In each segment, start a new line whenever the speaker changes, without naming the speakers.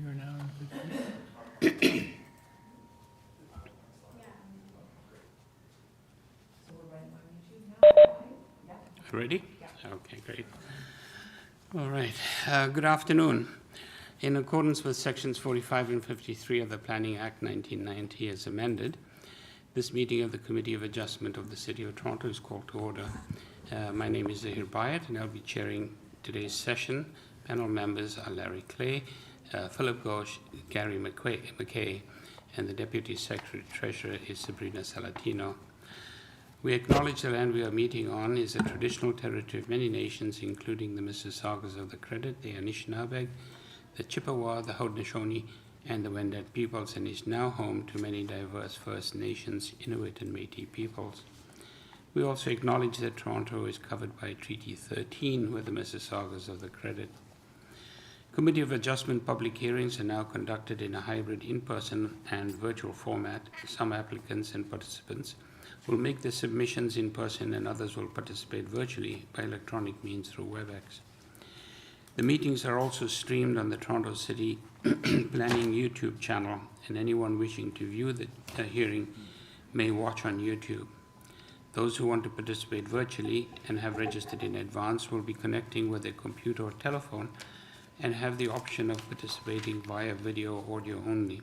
You're now. Ready? Okay, great. All right. Good afternoon. In accordance with sections 45 and 53 of the Planning Act 1990 as amended, this meeting of the Committee of Adjustment of the City of Toronto is called to order. My name is Zahir Bayat, and I'll be chairing today's session. Panel members are Larry Clay, Philip Ghosh, Gary McKay, and the Deputy Secretary Treasurer is Sabrina Salatino. We acknowledge the land we are meeting on is a traditional territory of many nations, including the Mississaugas of the Credit, the Anishinaabe, the Chippewa, the Haudenosaunee, and the Wendat peoples, and is now home to many diverse First Nations, Inuit, and Métis peoples. We also acknowledge that Toronto is covered by Treaty 13 with the Mississaugas of the Credit. Committee of Adjustment public hearings are now conducted in a hybrid in-person and virtual format. Some applicants and participants will make their submissions in person, and others will participate virtually by electronic means through WebEx. The meetings are also streamed on the Toronto City Planning YouTube channel, and anyone wishing to view the hearing may watch on YouTube. Those who want to participate virtually and have registered in advance will be connecting with their computer or telephone and have the option of participating via video or audio only.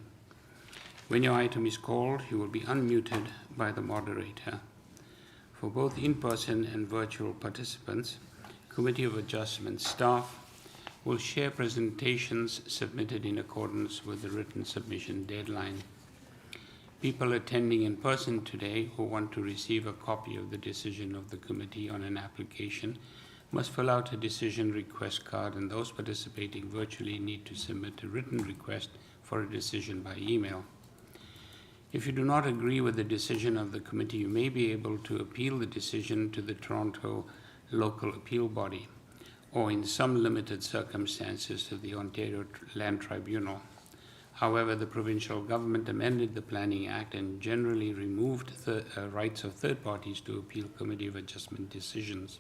When your item is called, you will be unmuted by the moderator. For both in-person and virtual participants, Committee of Adjustment staff will share presentations submitted in accordance with the written submission deadline. People attending in person today who want to receive a copy of the decision of the committee on an application must fill out a decision request card, and those participating virtually need to submit a written request for a decision by email. If you do not agree with the decision of the committee, you may be able to appeal the decision to the Toronto Local Appeal Body, or in some limited circumstances to the Ontario Land Tribunal. However, the provincial government amended the Planning Act and generally removed the rights of third parties to appeal Committee of Adjustment decisions.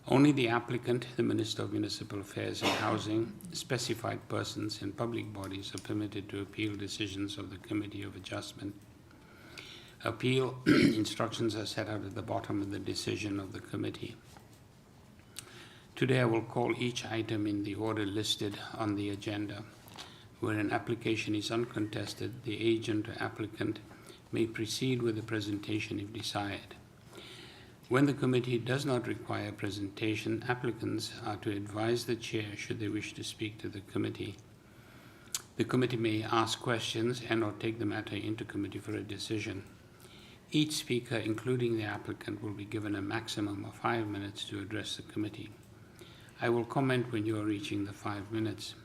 Only the applicant, the Minister of Municipal Affairs and Housing, specified persons, and public bodies are permitted to appeal decisions of the Committee of Adjustment. Appeal instructions are set out at the bottom of the decision of the committee. Today I will call each item in the order listed on the agenda. Where an application is uncontested, the agent or applicant may proceed with the presentation if desired. When the committee does not require a presentation, applicants are to advise the chair should they wish to speak to the committee. The committee may ask questions and or take the matter into committee for a decision. Each speaker, including the applicant, will be given a maximum of 5 minutes to address the committee. I will comment when you are reaching the 5 minutes.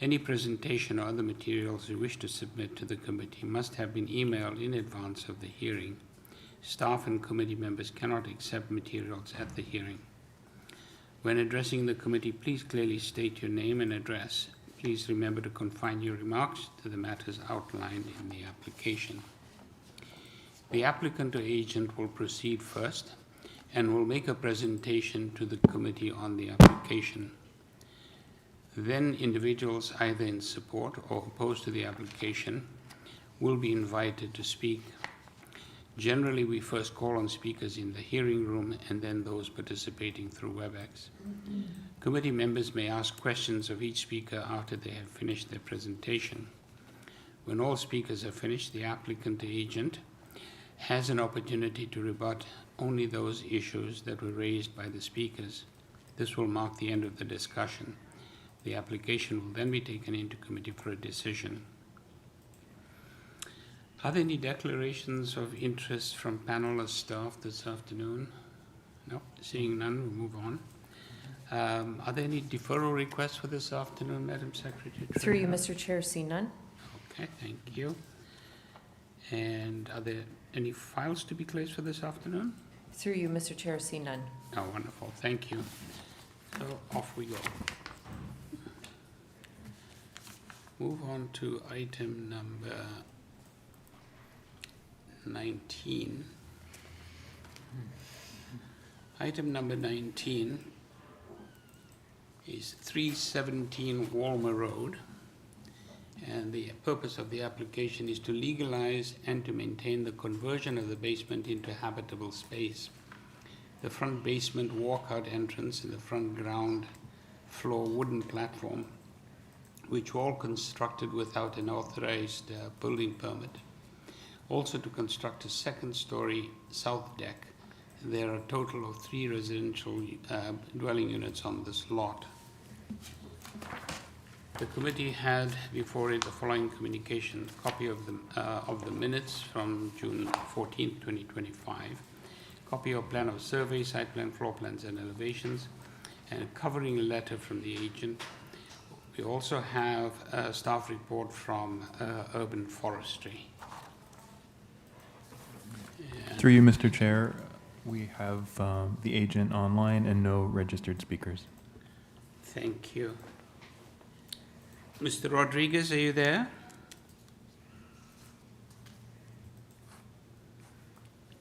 Any presentation or other materials you wish to submit to the committee must have been emailed in advance of the hearing. Staff and committee members cannot accept materials at the hearing. When addressing the committee, please clearly state your name and address. Please remember to confine your remarks to the matters outlined in the application. The applicant or agent will proceed first and will make a presentation to the committee on the application. Then individuals either in support or opposed to the application will be invited to speak. Generally, we first call on speakers in the hearing room and then those participating through WebEx. Committee members may ask questions of each speaker after they have finished their presentation. When all speakers are finished, the applicant or agent has an opportunity to rebut only those issues that were raised by the speakers. This will mark the end of the discussion. The application will then be taken into committee for a decision. Are there any declarations of interest from panel or staff this afternoon? No, seeing none, we'll move on. Are there any deferral requests for this afternoon, Madam Secretary?
Through you, Mr. Chair, see none.
Okay, thank you. And are there any files to be closed for this afternoon?
Through you, Mr. Chair, see none.
Oh, wonderful, thank you. So off we go. Move on to item number 19. Item number 19 is 317 WALMER Road, And the purpose of the application is to legalize and to maintain the conversion of the basement into habitable space. The front basement walkout entrance and the front ground floor wooden platform, which were all constructed without an authorized building permit. Also to construct a second-story south deck. There are a total of 3 residential dwelling units on this lot. The committee had before it the following communication: copy of the minutes from June 14, 2025, copy of plan of survey, site plan, floor plans, and elevations, and a covering letter from the agent. We also have a staff report from Urban Forestry.
Through you, Mr. Chair, we have the agent online and no registered speakers.
Thank you. Mr. Rodriguez, are you there?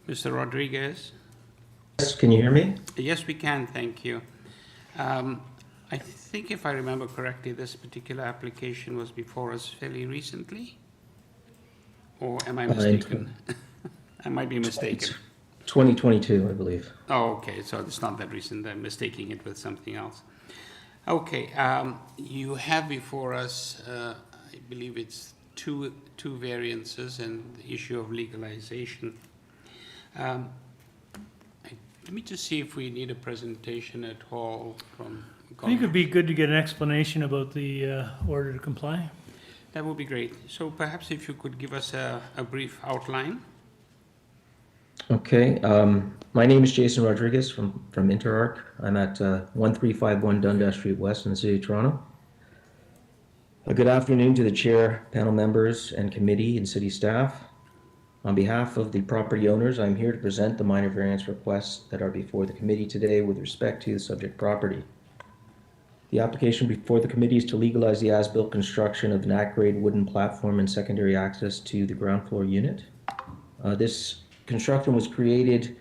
Mr. Rodriguez?
Yes, can you hear me?
Yes, we can, thank you. I think if I remember correctly, this particular application was before us fairly recently? Or am I mistaken? I might be mistaken.
2022, I believe.
Oh, okay, so it's not that recent. I'm mistaking it with something else. Okay, you have before us, I believe it's two variances and the issue of legalization. Let me just see if we need a presentation at all from.
I think it'd be good to get an explanation about the order to comply.
That would be great. So perhaps if you could give us a brief outline.
Okay, my name is Jason Rodriguez from InterArc. I'm at 1351 Dundas Street West in the City of Toronto. Good afternoon to the chair, panel members, and committee and city staff. On behalf of the property owners, I'm here to present the minor variance requests that are before the committee today with respect to the subject property. The application before the committee is to legalize the as-built construction of an at-grade wooden platform and secondary access to the ground floor unit. This construction was created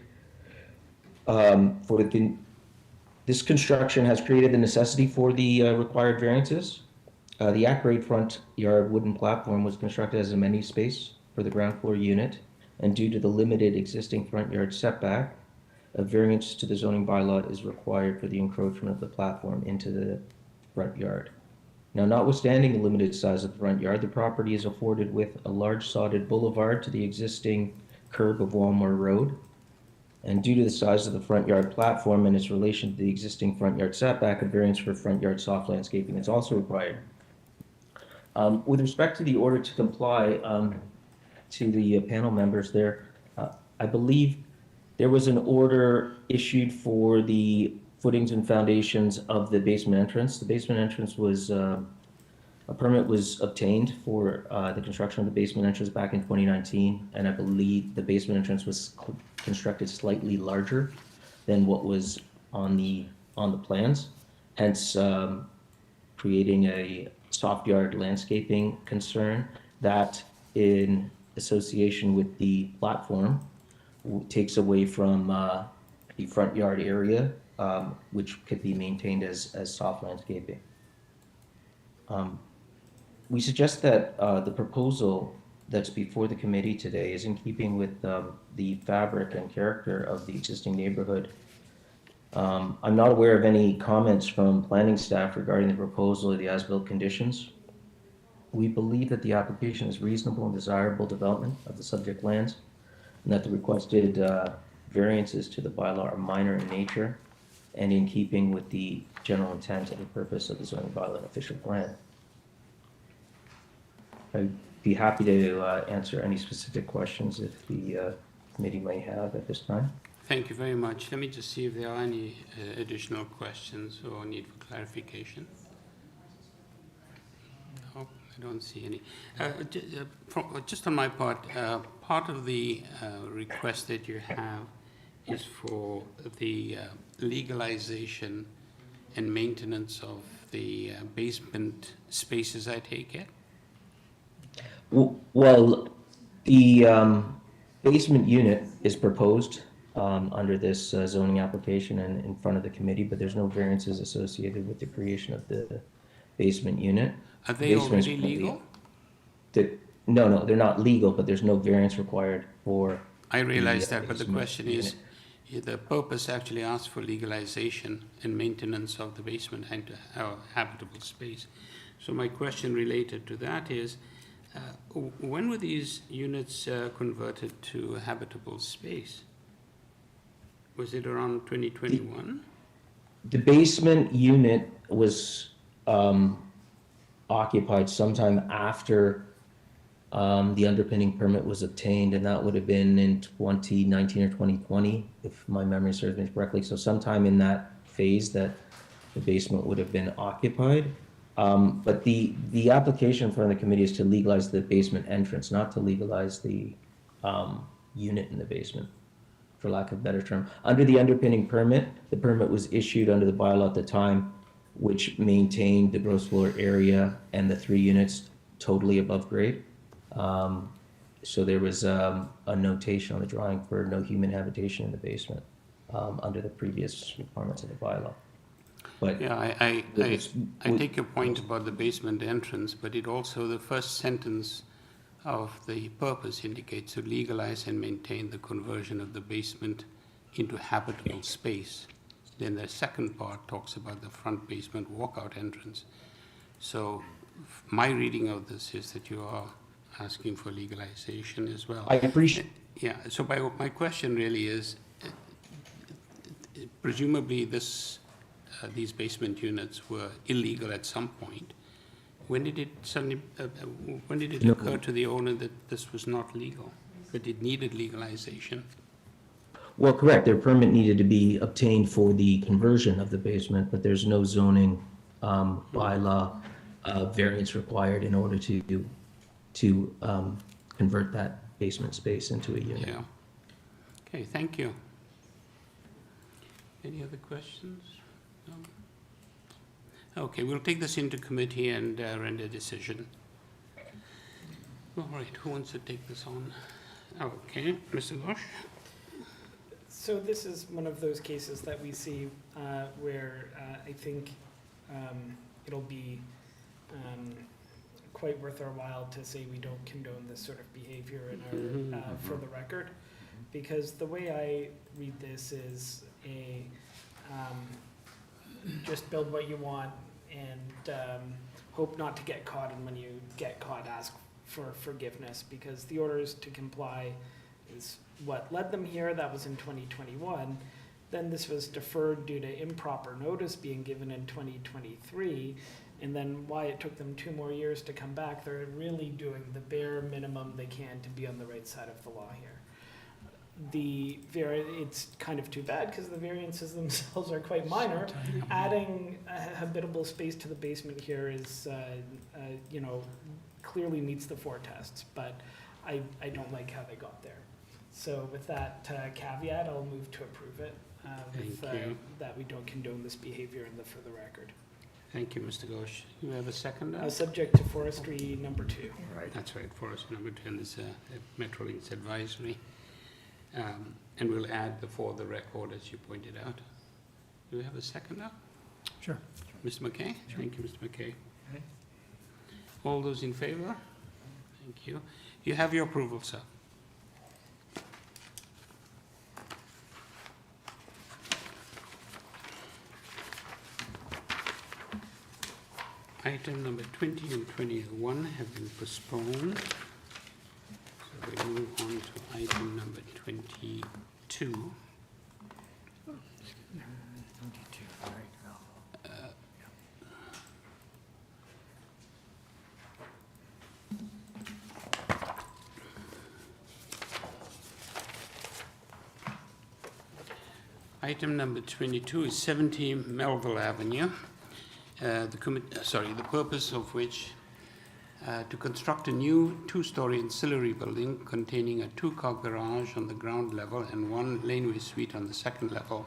this construction has created the necessity for the required variances. The at-grade front yard wooden platform was constructed as amenity space for the ground floor unit, and due to the limited existing front yard setback, a variance to the zoning bylaw is required for the encroachment of the platform into the front yard. Now, notwithstanding the limited size of the front yard, the property is afforded with a large sodded boulevard to the existing curb of WALMER Road. And due to the size of the front yard platform and its relation to the existing front yard setback, a variance for front yard soft landscaping is also required. With respect to the order to comply, to the panel members there, I believe there was an order issued for the footings and foundations of the basement entrance. The basement entrance was, a permit was obtained for the construction of the basement entrance back in 2019, and I believe the basement entrance was constructed slightly larger than what was on the plans, hence creating a soft yard landscaping concern that, in association with the platform, takes away from the front yard area, which could be maintained as soft landscaping. We suggest that the proposal that's before the committee today is in keeping with the fabric and character of the existing neighborhood. I'm not aware of any comments from planning staff regarding the proposal or the as-built conditions. We believe that the application is reasonable and desirable development of the subject lands, and that the requested variances to the bylaw are minor in nature and in keeping with the general intent and the purpose of the zoning bylaw and official plan. I'd be happy to answer any specific questions if the committee may have at this time.
Thank you very much. Let me just see if there are any additional questions or need for clarification. No, I don't see any. Just on my part, part of the request that you have is for the legalization and maintenance of the basement spaces, I take it?
Well, the basement unit is proposed under this zoning application and in front of the committee, but there's no variances associated with the creation of the basement unit.
Are they already legal?
No, they're not legal, but there's no variance required for.
I realize
the,
that, but the
basement
question is,
unit.
the purpose actually asks for legalization and maintenance of the basement and habitable space. So my question related to that is, when were these units converted to habitable space? Was it around 2021?
The basement unit was occupied sometime after the underpinning permit was obtained, and that would have been in 2019 or 2020, if my memory serves me correctly. So sometime in that phase that the basement would have been occupied. But the application for the committee is to legalize the basement entrance, not to legalize the unit in the basement, for lack of a better term. Under the underpinning permit, the permit was issued under the bylaw at the time, which maintained the gross floor area and the 3 units totally above grade. So there was a notation on the drawing for no human habitation in the basement under the previous requirements of the bylaw. But
Yeah, I take your point about the basement entrance, but it also, the first sentence of the purpose indicates to legalize and maintain the conversion of the basement into habitable space. Then the second part talks about the front basement walkout entrance. So my reading of this is that you are asking for legalization as well.
I appreciate.
Yeah, so my question really is, presumably these basement units were illegal at some point. When did it suddenly, when did it occur to the owner that this was not legal, that it needed legalization?
Well, correct. Their permit needed to be obtained for the conversion of the basement, but there's no zoning bylaw variance required in order to convert that basement space into a unit.
Yeah. Okay, thank you. Any other questions? No? Okay, we'll take this into committee and render a decision. All right, who wants to take this on? Okay, Mr. Gosh?
So this is one of those cases that we see where I think it'll be quite worth our while to say we don't condone this sort of behavior in our, for the record. Because the way I read this is just build what you want and hope not to get caught, and when you get caught, ask for forgiveness, because the orders to comply is what led them here. That was in 2021. Then this was deferred due to improper notice being given in 2023. And then why it took them 2 more years to come back, they're really doing the bare minimum they can to be on the right side of the law here. It's kind of too bad because the variances themselves are quite minor. Adding a habitable space to the basement here is, clearly meets the 4 tests, but I don't like how they got there. So with that caveat, I'll move to approve it, that we don't condone this behavior for the record.
Thank you, Mr. Ghosh. You have a second?
Subject to forestry number 2.
Right. That's right, forest number 2, and this Metrolinx advisory. And we'll add before the record, as you pointed out. Do we have a second now?
Sure.
Mr. McKay? Sure. Thank you, Mr. McKay. Okay. All those in favor? Thank you. You have your approval, sir. Item number 20 and 21 have been postponed. So we move on to item number 22. Item number 22 is 70 Melville Avenue. The purpose of which to construct a new 2-story ancillary building containing a 2-car garage on the ground level and 1 laneway suite on the 2nd level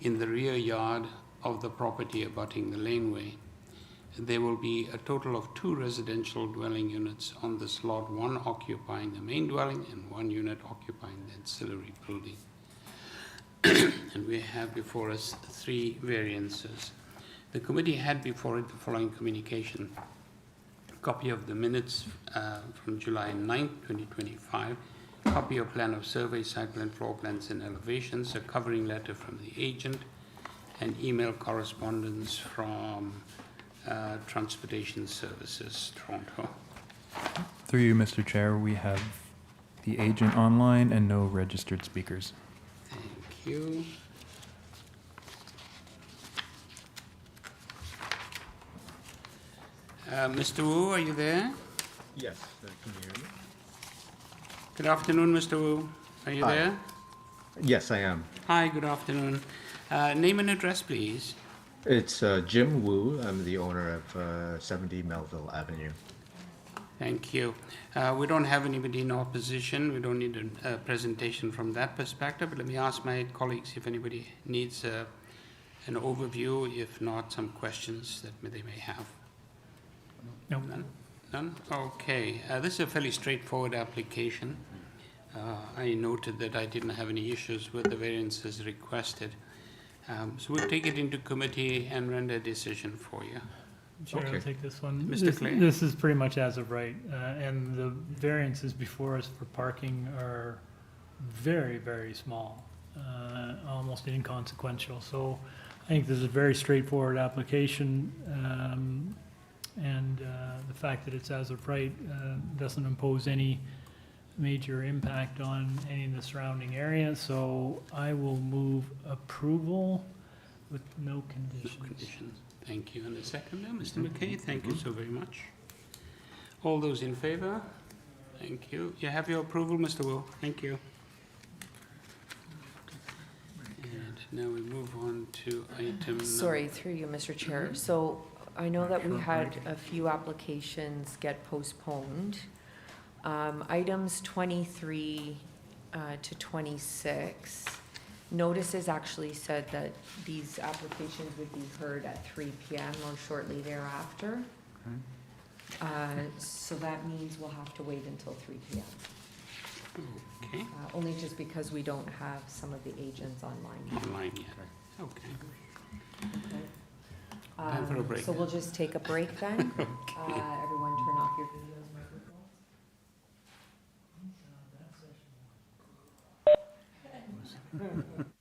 in the rear yard of the property abutting the laneway. There will be a total of 2 residential dwelling units on this lot, 1 occupying the main dwelling and 1 unit occupying the ancillary building. And we have before us 3 variances. The committee had before it the following communication. copy of the minutes from July 9th, 2025, copy of plan of survey, site plan, floor plans, and elevations, a covering letter from the agent, and email correspondence from Transportation Services, Toronto.
Through you, Mr. Chair, we have the agent online and no registered speakers.
Thank you. Mr. Wu, are you there?
Yes, can you hear me?
Good afternoon, Mr. Wu. Are you
Hi.
there?
Yes, I am.
Hi, good afternoon. Name and address, please.
It's Jim Wu. I'm the owner of 70 Melville Avenue.
Thank you. We don't have anybody in opposition. We don't need a presentation from that perspective, but let me ask my colleagues if anybody needs an overview, if not, some questions that they may have.
No.
None? Okay. This is a fairly straightforward application. I noted that I didn't have any issues with the variances requested. So we'll take it into committee and render a decision for you.
Chair, I'll
Okay.
take this one.
Mr. Clay?
This is pretty much as of right, and the variances before us for parking are very, very small, almost inconsequential. So I think this is a very straightforward application, and the fact that it's as of right doesn't impose any major impact on any of the surrounding area. So I will move approval with no
No
conditions.
conditions. Thank you. And the second, Mr. McKay, thank you so very much. All those in favor? Thank you. You have your approval, Mr. Wu. Thank you. And now we move on to item.
Sorry, through you, Mr. Chair. So I know that we had a few applications get postponed. Items 23 to 26. Notices actually said that these applications would be heard at 3 p.m. or shortly thereafter. So that means we'll have to wait until 3 p.m.
Okay,
Only just because we don't have some of the agents online.
online yet. Okay. Time for a break.
So we'll just take a break then. Everyone turn off your videos, microphones.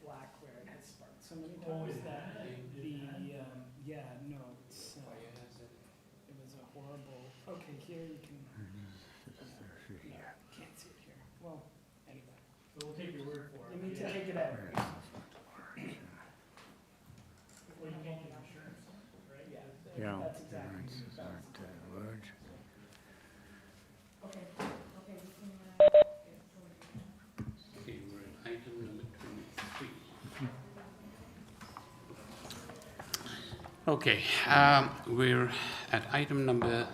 black where it has sparked so many times that yeah, no, it's, it was a horrible, okay, here you can, no, can't see it here. Well, anyway,
So we'll take your word for it.
you need to take it out.
Well, you can't get insurance, right?
Yeah, that's exactly.
Okay, we're at item number 23. Okay, we're at item number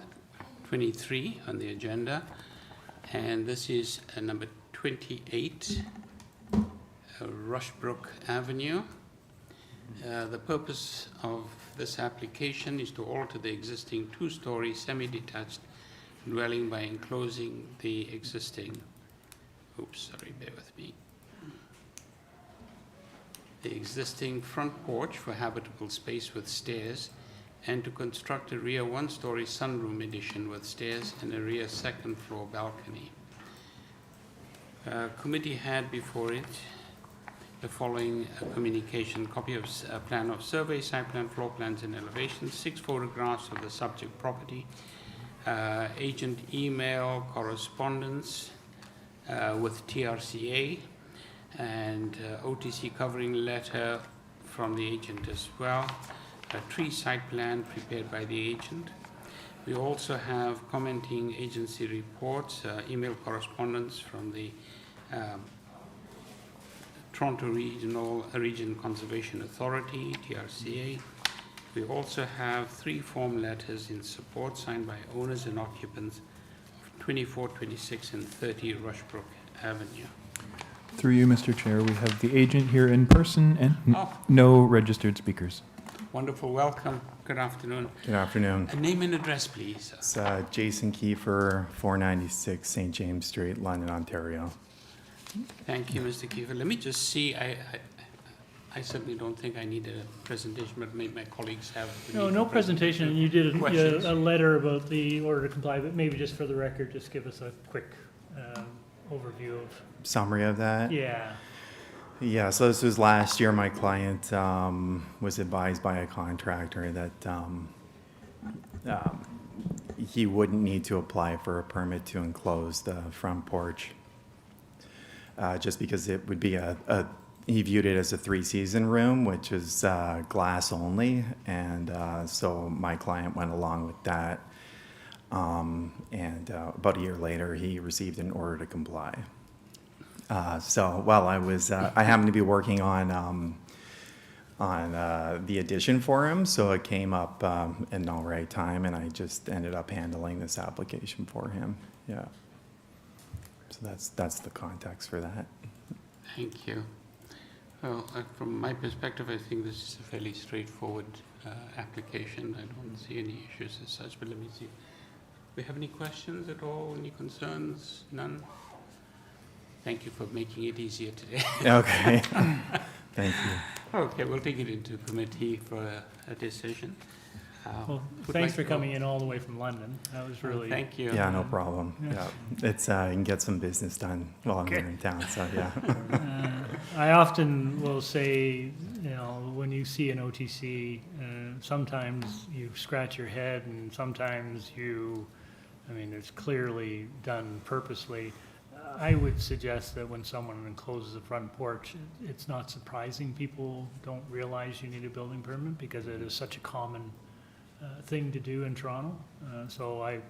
23 on the agenda, and this is number 28, Rushbrook Avenue. The purpose of this application is to alter the existing two-story semi-detached dwelling by enclosing the existing, bear with me. The existing front porch for habitable space with stairs, and to construct a rear one-story sunroom addition with stairs and a rear second-floor balcony. Committee had before it the following communication: copy of plan of survey, site plan, floor plans and elevations, 6 photographs of the subject property, agent email correspondence with TRCA, and OTC covering letter from the agent as well, a tree site plan prepared by the agent. We also have commenting agency reports, email correspondence from the Toronto Region Conservation Authority, TRCA. We also have 3 form letters in support signed by owners and occupants of 24, 26, and 30 Rushbrook Avenue.
Through you, Mr. Chair, we have the agent here in person and
Oh.
no registered speakers.
Wonderful, welcome, good afternoon.
Good afternoon.
A name and address, please.
It's Jason Kiefer, 496 St. James Street, London, Ontario.
Thank you, Mr. Kiefer. Let me just see, I certainly don't think I need a presentation, but maybe my colleagues have.
No presentation, and you did
Questions?
a letter about the order to comply, but maybe just for the record, just give us a quick overview of,
Summary of that?
yeah.
Yeah, so this was last year. My client was advised by a contractor that he wouldn't need to apply for a permit to enclose the front porch, just because it would be he viewed it as a 3-season room, which is glass only, and so my client went along with that. And about a year later, he received an order to comply. So while I happened to be working on the addition for him, so it came up in the right time, and I just ended up handling this application for him. Yeah. So that's the context for that.
Thank you. Well, from my perspective, I think this is a fairly straightforward application. I don't see any issues as such, but let me see. Do we have any questions at all, any concerns? None? Thank you for making it easier today.
Okay. Thank you.
Okay, we'll take it into committee for a decision.
Well,
would
thanks
like
for
to-
coming in all the way from London. That was really.
Thank you.
Yeah, no problem.
Yeah.
Yeah, it's you can get some business done while I'm here in town. So yeah.
I often will say, when you see an OTC, sometimes you scratch your head, and sometimes it's clearly done purposely. I would suggest that when someone encloses a front porch, it's not surprising people don't realize you need a building permit, because it is such a common thing to do in Toronto. So I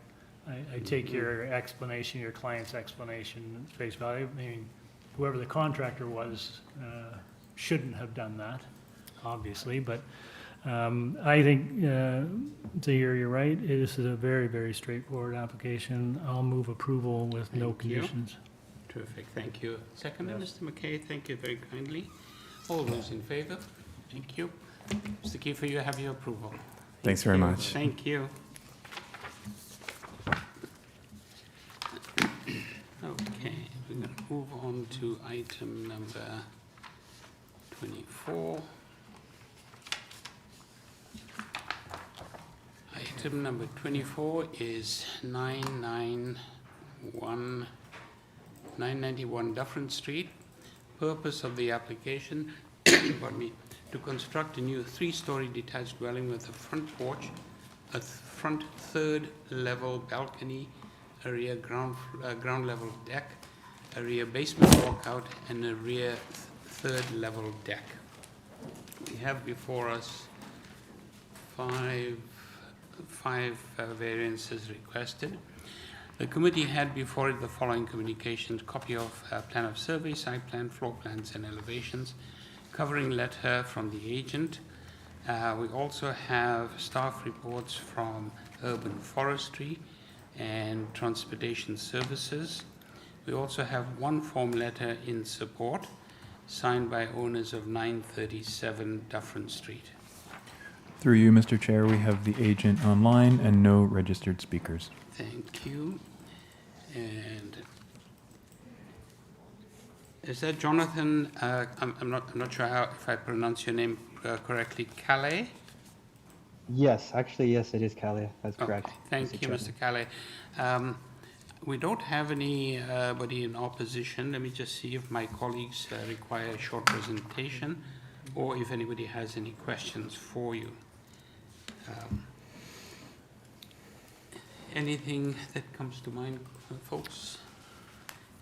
take your explanation, your client's explanation at face value. I mean, whoever the contractor was shouldn't have done that, obviously, but I think, Zahir, you're right. This is a very, very straightforward application. I'll move approval with no
Thank you.
conditions.
Terrific, thank you. Second, Mr. McKay, thank you very kindly. All those in favor? Thank you. Mr. Kiefer, you have your approval.
Thanks very much.
Thank you. Okay, we're going to move on to item number 24. Item number 24 is 991 Dufferin Street. Purpose of the application, pardon me, to construct a new 3-story detached dwelling with a front porch, a front third-level balcony, a rear ground level deck, a rear basement walkout, and a rear third-level deck. We have before us five variances requested. The committee had before it the following communications: copy of plan of survey, site plan, floor plans, and elevations, covering letter from the agent. We also have staff reports from Urban Forestry and Transportation Services. We also have one form letter in support, signed by owners of 937 Dufferin Street.
Through you, Mr. Chair, we have the agent online and no registered speakers.
Thank you. And is that Jonathan? I'm not sure if I pronounce your name correctly. Calais?
Yes, actually, yes, it is Calais. That's correct.
Okay. Thank you, Mr. Calais. We don't have anybody in opposition. Let me just see if my colleagues require a short presentation or if anybody has any questions for you. Anything that comes to mind, folks?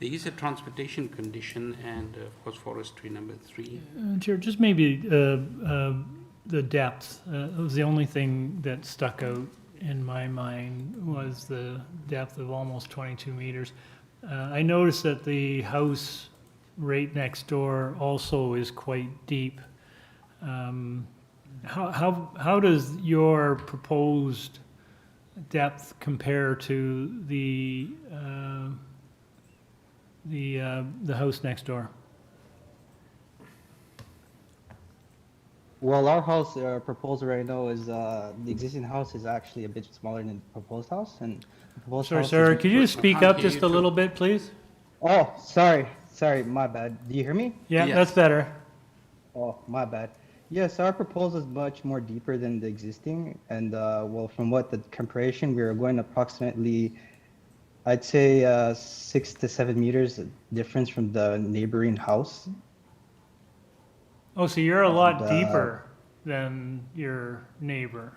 There is a transportation condition and, of course, forestry number 3.
Chair, just maybe the depth. It was the only thing that stuck out in my mind was the depth of almost 22 meters. I noticed that the house right next door also is quite deep. How does your proposed depth compare to the house next door?
Well, our house, our proposal right now is the existing house is actually a bit smaller than the proposed house, and the proposed
Sorry,
house
sir,
is-
could you speak
Can't
up
hear
just
you
a
too.
little bit, please?
Oh, sorry, my bad. Do you hear me?
Yeah,
Yes.
that's better.
Oh, my bad. Yes, our proposal is much more deeper than the existing, and well, from what the comparison, we are going approximately, I'd say 6 to 7 meters difference from the neighboring house.
Oh, so you're a lot
And,
deeper than your neighbor.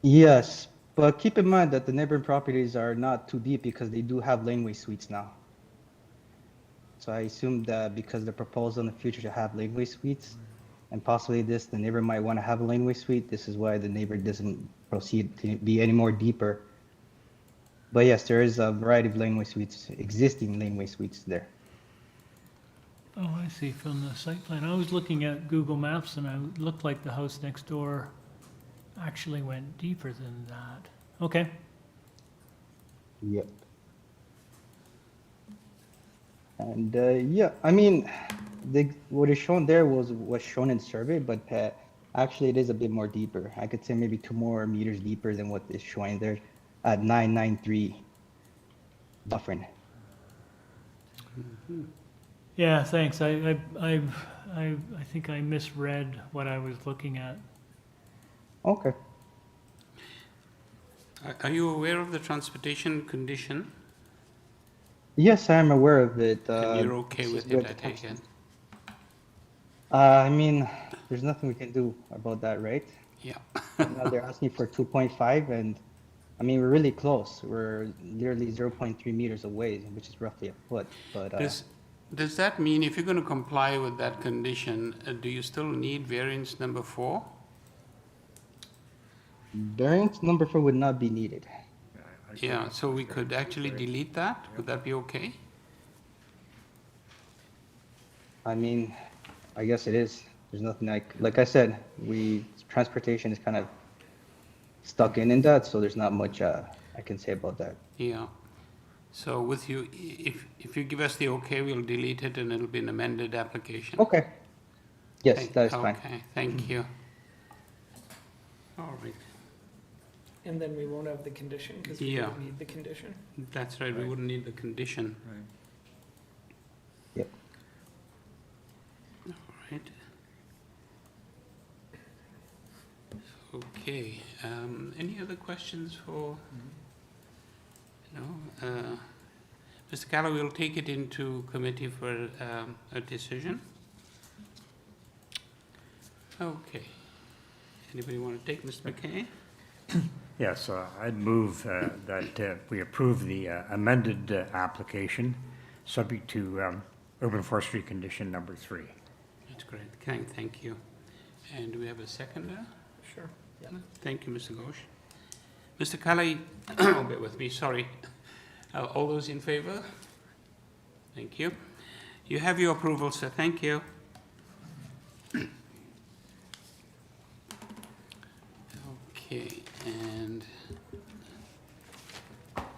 Yes, but keep in mind that the neighboring properties are not too deep because they do have laneway suites now. So I assume that because the proposal in the future to have laneway suites, and possibly the neighbor might want to have a laneway suite, this is why the neighbor doesn't proceed to be any more deeper. But yes, there is a variety of laneway suites, existing laneway suites there.
Oh, I see, from the site plan. I was looking at Google Maps and it looked like the house next door actually went deeper than that. Okay.
Yep. And yeah, I mean, what is shown there was shown in survey, but actually it is a bit more deeper. I could say maybe 2 more meters deeper than what is showing there at 993 Dufferin.
Yeah, thanks. I think I misread what I was looking at.
Okay.
Are you aware of the transportation condition?
Yes, I am aware of it.
And you're okay
this
with
is
it,
what
I
the
take
text-
it?
I mean, there's nothing we can do about that, right?
Yeah.
Now they're asking for 2.5, and I mean, we're really close. We're literally 0.3 meters away, which is roughly a foot. But
Does that mean if you're going to comply with that condition, do you still need variance number 4?
variance number 4 would not be needed.
Yeah, so we could actually delete that? Would that be okay?
I mean, I guess it is. There's nothing like I said, transportation is kind of stuck in that, so there's not much I can say about that.
Yeah. So with you, if you give us the okay, we'll delete it and it'll be an amended application.
Okay. Yes, that is fine.
Okay, thank you. All right,
And then we won't have the condition because we
Yeah.
don't need the condition.
that's right, we wouldn't need the condition.
Yep.
All right. Okay, any other questions for, Mr. Callow, we'll take it into committee for a decision. Okay. Anybody want to take Mr. McKay?
Yes, I'd move that we approve the amended application, subject to urban forestry condition number 3.
That's great. Thank you. And do we have a seconder?
Sure. Yeah.
Thank you, Mr. Ghosh. Mr. Kali, bear with me, sorry. All those in favor? Thank you. You have your approval, sir. Thank you. Okay, and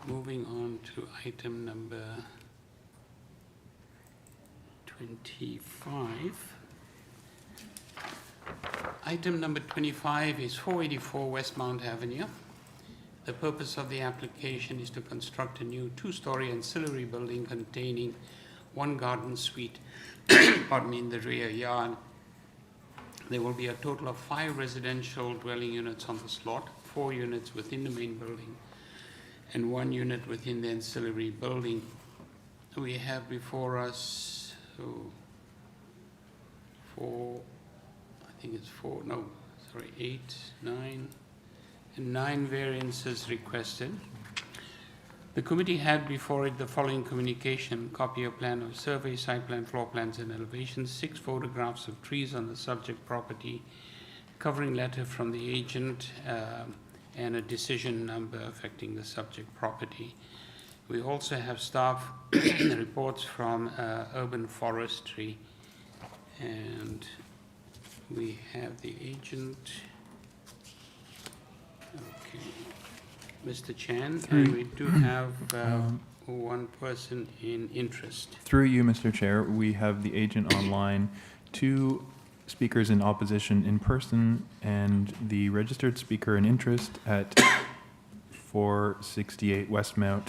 moving on to item number 25. Item number 25 is 484 Westmount Avenue. The purpose of the application is to construct a new 2-story ancillary building containing 1 garden suite, pardon me, in the rear yard. There will be a total of 5 residential dwelling units on this lot, 4 units within the main building, and 1 unit within the ancillary building. We have before us 8, 9, and 9 variances requested. The committee had before it the following communication: copy of plan of survey, site plan, floor plans and elevations, 6 photographs of trees on the subject property, covering letter from the agent, and a decision number affecting the subject property. We also have staff reports from urban forestry, and we have the agent. Okay. Mr. Chan, and we do have one person in interest.
Through you, Mr. Chair, we have the agent online, 2 speakers in opposition in person, and the registered speaker in interest at 468 Westmount.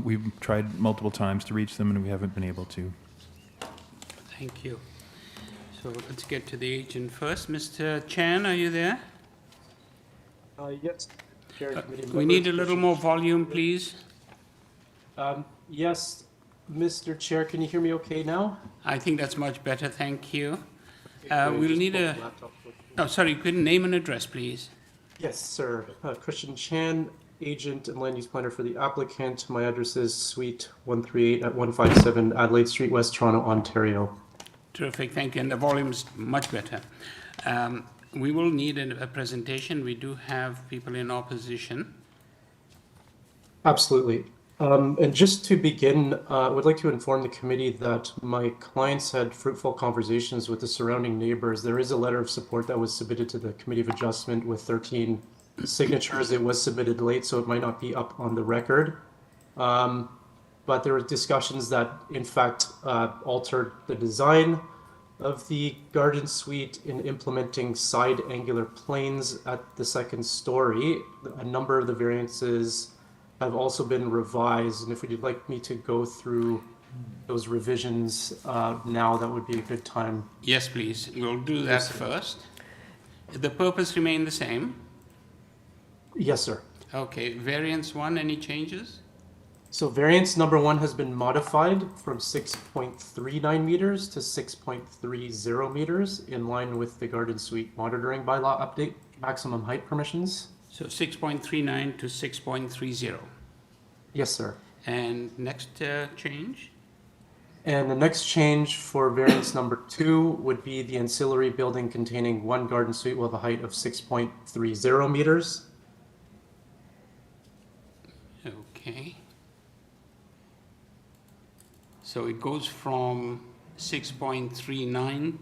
We've tried multiple times to reach them, and we haven't been able to.
Thank you. So let's get to the agent first. Mr. Chan, are you there?
Yes. Chair, committee
We need a
members.
little more volume, please.
Yes, Mr. Chair, can you hear me okay now?
I think that's much better, thank you.
Great,
We'll
just
need
pull
a,
the laptop quick.
oh, sorry, could name and address, please.
Yes, sir. Christian Chan, agent and land use planner for the applicant. My address is Suite 138 at 157 Adelaide Street, West Toronto, Ontario.
Terrific, thank you, and the volume's much better. We will need a presentation. We do have people in opposition.
Absolutely. And just to begin, I would like to inform the committee that my clients had fruitful conversations with the surrounding neighbors. There is a letter of support that was submitted to the Committee of Adjustment with 13 signatures. It was submitted late, so it might not be up on the record. But there were discussions that, in fact, altered the design of the garden suite in implementing side angular planes at the 2nd story. A number of the variances have also been revised, and if you'd like me to go through those revisions now, that would be a good time.
Yes, please, we'll do that first. The purpose remain the same?
Yes, sir.
Okay, variance 1, any changes?
So variance number 1 has been modified from 6.39 meters to 6.30 meters in line with the garden suite monitoring bylaw update maximum height permissions.
So 6.39 to 6.30.
Yes, sir.
And next change?
And the next change for variance number 2 would be the ancillary building containing 1 garden suite will have a height of 6.30 meters.
Okay. So it goes from 6.39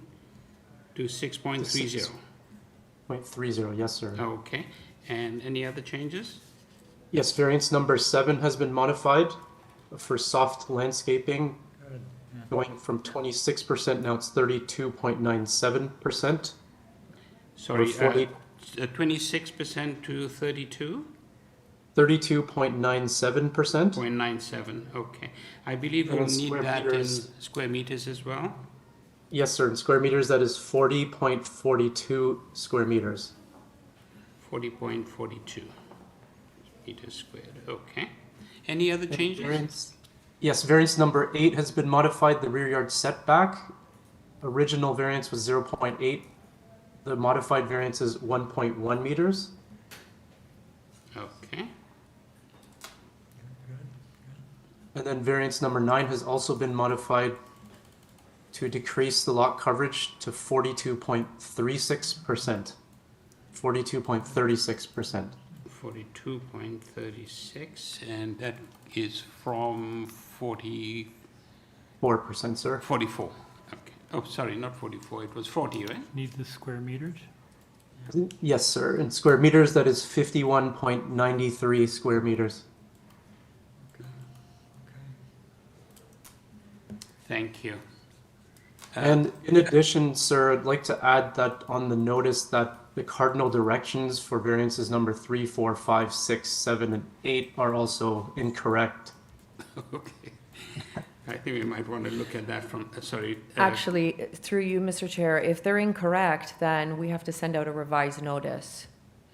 to 6.30.
6.30, yes, sir.
Okay. And any other changes?
Yes, variance number 7 has been modified for soft landscaping, going from 26%, now it's 32.97%.
Sorry,
40
26% to 32?
32.97%.
0.97, okay. I believe
And
we'll
in
need
square
that
meters-
in square meters as well.
Yes, sir. In square meters, that is 40.42 square meters.
40.42 meters squared, okay. Any other changes?
Yes, variance number 8 has been modified, the rear yard setback. Original variance was 0.8 the modified variance is 1.1 meters.
Okay.
And then variance number 9 has also been modified to decrease the lot coverage to 42.36%. 42.36%.
42.36, and that is from 44.
4%, sir.
Okay. Oh, sorry, not 44, it was 40, right?
Need the square meters?
Yes, sir. In square meters, that is 51.93 square meters.
Thank you.
And in addition, sir, I'd like to add that on the notice that the cardinal directions for variances number 3, 4, 5, 6, 7, and 8 are also incorrect.
Okay. I think we might want to look at that from, sorry.
Actually, through you, Mr. Chair, if they're incorrect, then we have to send out a revised notice.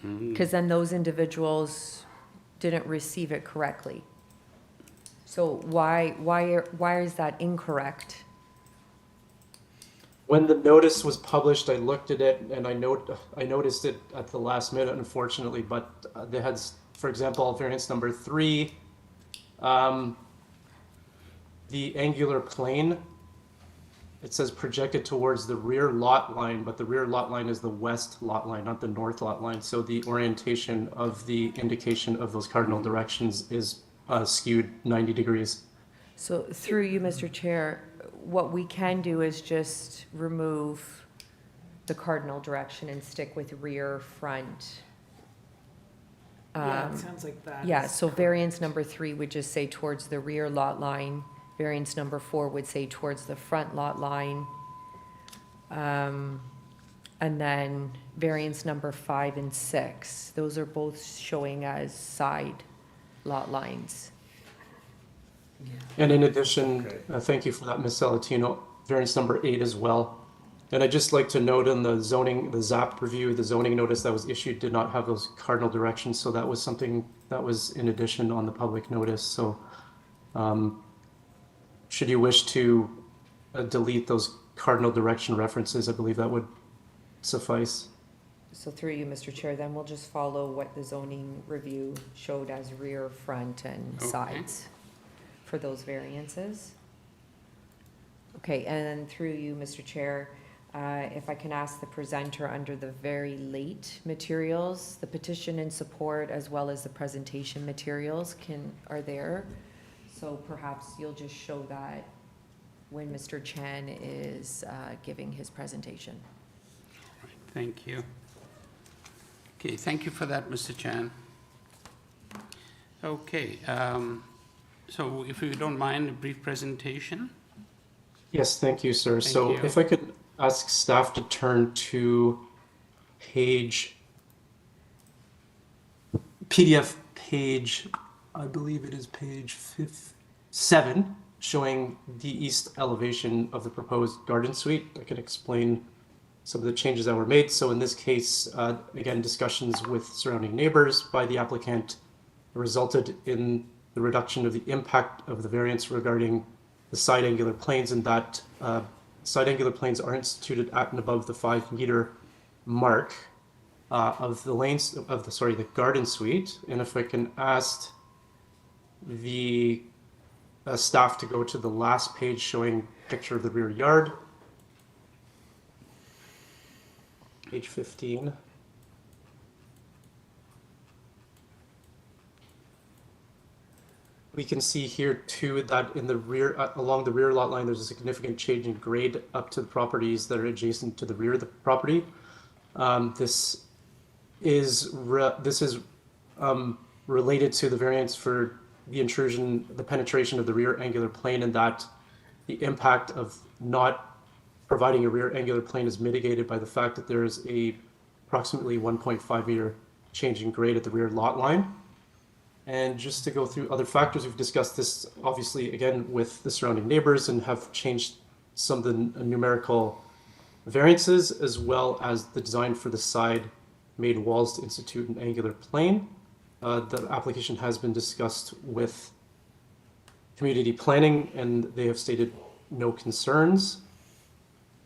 Because then those individuals didn't receive it correctly. So why is that incorrect?
When the notice was published, I looked at it and I noticed it at the last minute, unfortunately, but they had, for example, variance number 3, the angular plane, it says projected towards the rear lot line, but the rear lot line is the west lot line, not the north lot line. So the orientation of the indication of those cardinal directions is skewed 90 degrees.
So through you, Mr. Chair, what we can do is just remove the cardinal direction and stick with rear, front.
Yeah, it sounds like that.
Yeah,
is
so
correct.
variance number 3 would just say towards the rear lot line. Variance number 4 would say towards the front lot line. And then variance number 5 and 6, those are both showing as side lot lines.
And in addition, thank you for that, Ms. Salatino, variance number 8 as well. And I'd just like to note in the zoning, the ZAP review, the zoning notice that was issued did not have those cardinal directions. So that was something that was in addition on the public notice. So should you wish to delete those cardinal direction references, I believe that would suffice.
So through you, Mr. Chair, then we'll just follow what the zoning review showed as rear, front, and
Okay.
sides for those variances. Okay, and then through you, Mr. Chair, if I can ask the presenter under the very late materials, the petition in support as well as the presentation materials are there. So perhaps you'll just show that when Mr. Chan is giving his presentation.
Right, thank you. Okay, thank you for that, Mr. Chan. Okay, so if you don't mind, a brief presentation?
Yes, thank you, sir. So
you.
if I could ask staff to turn to PDF page, I believe it is page 7, showing the east elevation of the proposed garden suite. I could explain some of the changes that were made. So in this case, again, discussions with surrounding neighbors by the applicant resulted in the reduction of the impact of the variance regarding the side angular planes, and that side angular planes are instituted at and above the 5-meter mark of the lanes of the garden suite. And if I can ask the staff to go to the last page showing picture of the rear yard, page 15. We can see here too that in the rear, along the rear lot line, there's a significant change in grade up to the properties that are adjacent to the rear of the property. This is related to the variance for the intrusion, the penetration of the rear angular plane, and that the impact of not providing a rear angular plane is mitigated by the fact that there is a approximately 1.5 meter change in grade at the rear lot line. And just to go through other factors, we've discussed this obviously again with the surrounding neighbors and have changed some of the numerical variances as well as the design for the side made walls to institute an angular plane. The application has been discussed with community planning and they have stated no concerns.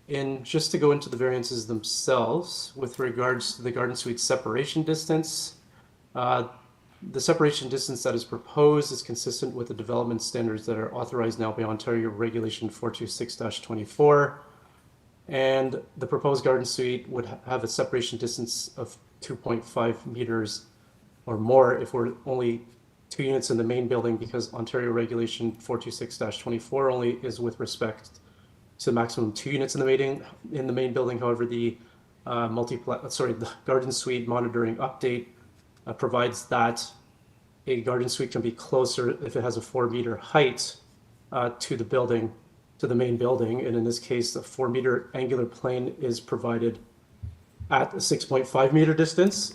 And just to go into the variances themselves, with regards to the garden suite separation distance, the separation distance that is proposed is consistent with the development standards that are authorized now by Ontario Regulation 426-24. And the proposed garden suite would have a separation distance of 2.5 meters or more if we're only 2 units in the main building, because Ontario Regulation 426-24 only is with respect to maximum 2 units in the main building. However, the the garden suite monitoring update provides that a garden suite can be closer if it has a 4-meter height to the building, to the main building. And in this case, the 4-meter angular plane is provided at a 6.5 meter distance.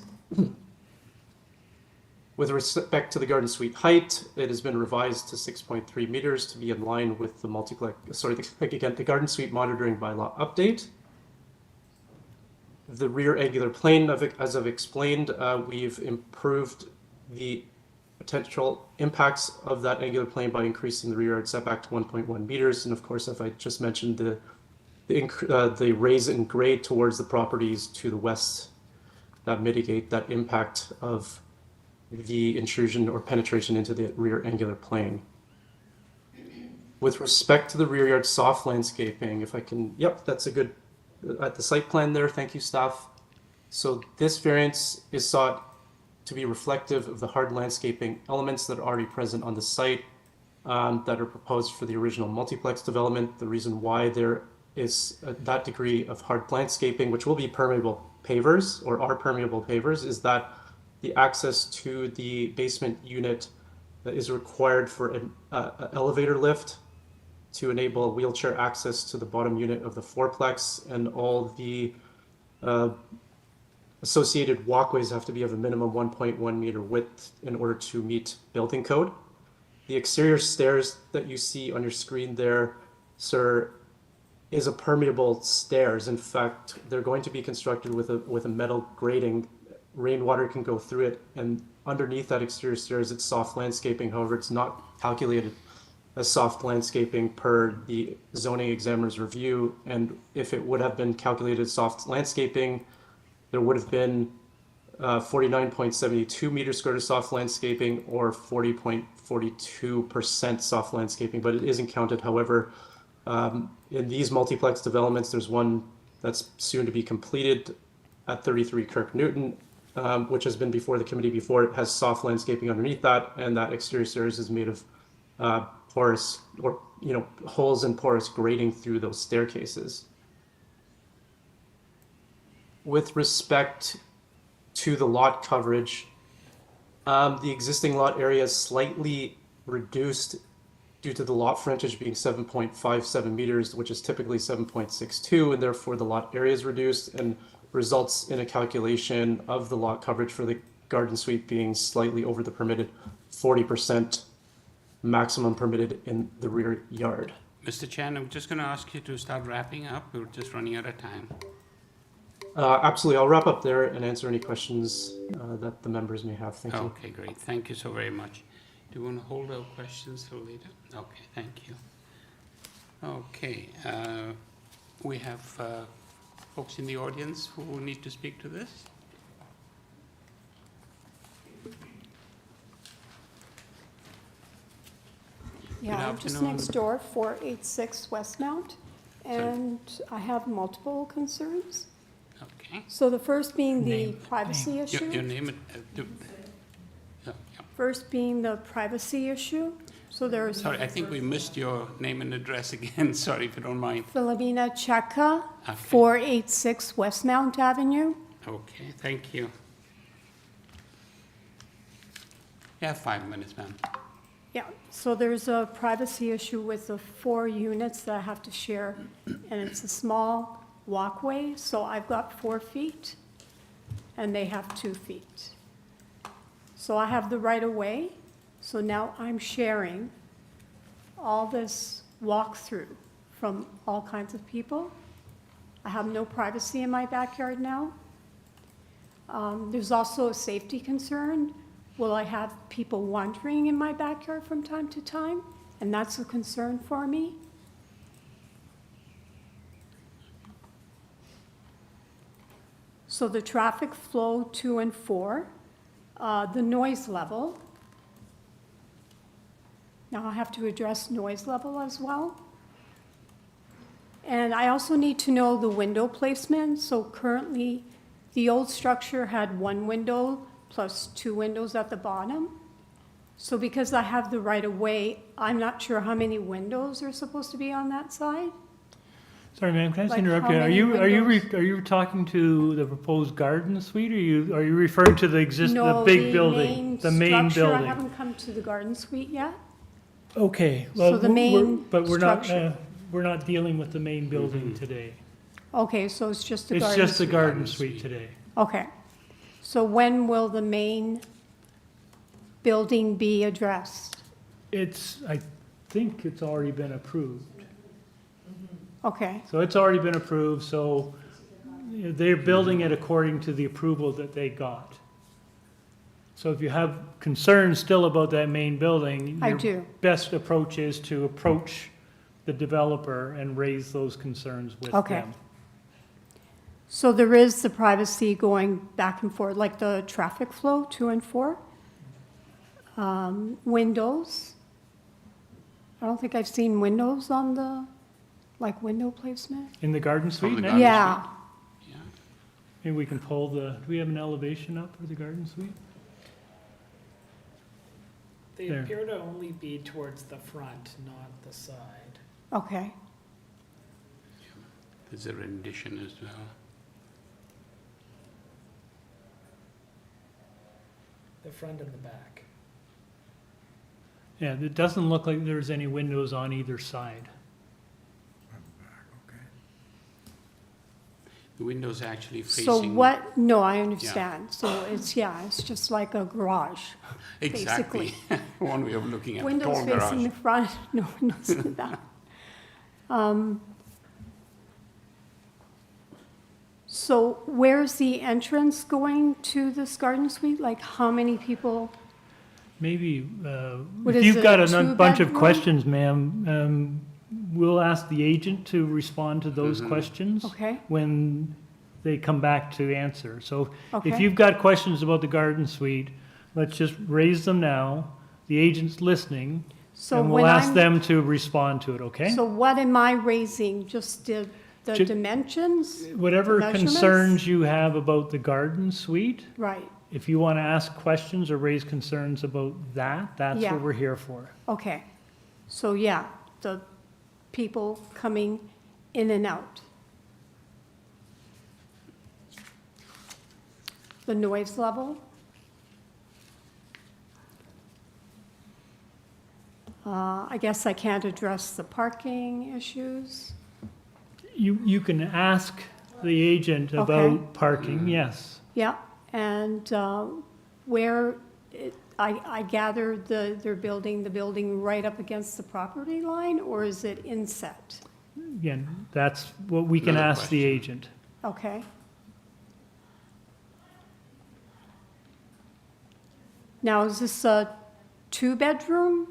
With respect to the garden suite height, it has been revised to 6.3 meters to be in line with the the garden suite monitoring bylaw update. The rear angular plane, as I've explained, we've improved the potential impacts of that angular plane by increasing the rear yard setback to 1.1 meters. And of course, if I just mentioned the raise in grade towards the properties to the west, that mitigate that impact of the intrusion or penetration into the rear angular plane. With respect to the rear yard soft landscaping, if I can, yep, that's a good, at the site plan there, thank you staff. So this variance is sought to be reflective of the hard landscaping elements that are already present on the site that are proposed for the original multiplex development. The reason why there is that degree of hard landscaping, which will be permeable pavers or are permeable pavers, is that the access to the basement unit is required for an elevator lift to enable wheelchair access to the bottom unit of the fourplex, and all the associated walkways have to be of a minimum 1.1 meter width in order to meet building code. The exterior stairs that you see on your screen there, sir, is a permeable stairs. In fact, they're going to be constructed with a metal grating. Rainwater can go through it, and underneath that exterior stairs, it's soft landscaping. However, it's not calculated as soft landscaping per the zoning examiner's review. And if it would have been calculated soft landscaping, there would have been 49.72 meters squared of soft landscaping or 40.42% soft landscaping, but it isn't counted. However, in these multiplex developments, there's one that's soon to be completed at 33 Kirk Newton, which has been before the committee before. It has soft landscaping underneath that, and that exterior stairs is made of porous, or holes and porous grating through those staircases. With respect to the lot coverage, the existing lot area is slightly reduced due to the lot frontage being 7.57 meters, which is typically 7.62, and therefore the lot area is reduced and results in a calculation of the lot coverage for the garden suite being slightly over the permitted 40% maximum permitted in the rear yard.
Mr. Chan, I'm just going to ask you to start wrapping up. We're just running out of time.
Absolutely. I'll wrap up there and answer any questions that the members may have. Thank you.
Okay, great. Thank you so very much. Do you want to hold our questions till later? Okay, thank you. Okay, we have folks in the audience who need to speak to this.
Yeah, I'm just
afternoon.
next door, 486 Westmount, and I have multiple concerns.
Okay.
So the first being the
Name.
privacy
Your
issue.
name and,
First being the privacy issue. So there's
sorry, I think we missed your name and address again. Sorry if you don't mind.
Philomena Cheka,
Okay.
486 Westmount Avenue.
Okay, thank you. You have 5 minutes, ma'am.
Yeah, so there's a privacy issue with the 4 units that I have to share, and it's a small walkway, so I've got 4 feet, and they have 2 feet. So I have the right of way, so now I'm sharing all this walkthrough from all kinds of people. I have no privacy in my backyard now. There's also a safety concern. Will I have people wandering in my backyard from time to time? And that's a concern for me. So the traffic flow 2 and 4, the noise level. Now I have to address noise level as well. And I also need to know the window placement. So currently, the old structure had 1 window plus 2 windows at the bottom. So because I have the right of way, I'm not sure how many windows are supposed to be on that side.
Sorry, ma'am, can I just
Like
interrupt
how
you?
many windows?
Are you talking to the proposed garden suite, or are you referring to the the
No,
big building? The main
structure, I
building?
haven't come to the garden suite yet.
Okay,
So
well,
the main
but
structure.
we're not dealing with the main building today.
Okay, so it's just the
It's
garden
just the
suite.
garden suite today.
Okay. So when will the main building be addressed?
I think it's already been approved.
Okay,
So it's already been approved, so they're building it according to the approval that they got. So if you have concerns still about that main building,
I
your
do.
best approach is to approach the developer and raise those concerns with
Okay.
them.
So there is the privacy going back and forth, like the traffic flow 2 and 4. Windows. I don't think I've seen windows on the, like window placement.
In the garden
From
suite
the
now?
garden
Yeah,
suite? Yeah.
Maybe we can pull do we have an elevation up for the garden suite?
They
There.
appear to only be towards the front, not the side.
okay.
There's a rendition as well.
The front and the back.
Yeah, it doesn't look like there's any windows on either side.
The window's actually facing.
So what, no, I understand. So it's, it's just like a garage.
Exactly. One way of looking at a
Windows
tall
facing the
garage.
front, no windows in the back. So where's the entrance going to this garden suite? Like how many people?
Maybe,
What
if
is
you've
it,
got
a
a bunch of
two-bedroom?
questions, ma'am, we'll ask the agent to respond to those questions
Okay,
when they come back to answer. So if
okay,
you've got questions about the garden suite, let's just raise them now. The agent's listening,
so
and
when
we'll ask
I'm,
them to respond to it, okay?
so what am I raising? Just the
Ju-
dimensions?
Whatever
measurements?
concerns you have about the garden suite,
Right,
if you want to ask questions or raise concerns about that, that's
Yeah.
what we're here for.
okay. So the people coming in and out. The noise level. I guess I can't address the parking issues.
You can ask the agent
Okay.
about parking, yes.
Yeah, and I gather they're building the building right up against the property line, or is it inset?
Again, that's what we can
Another
ask the
question.
agent.
Okay. Now, is this a 2-bedroom?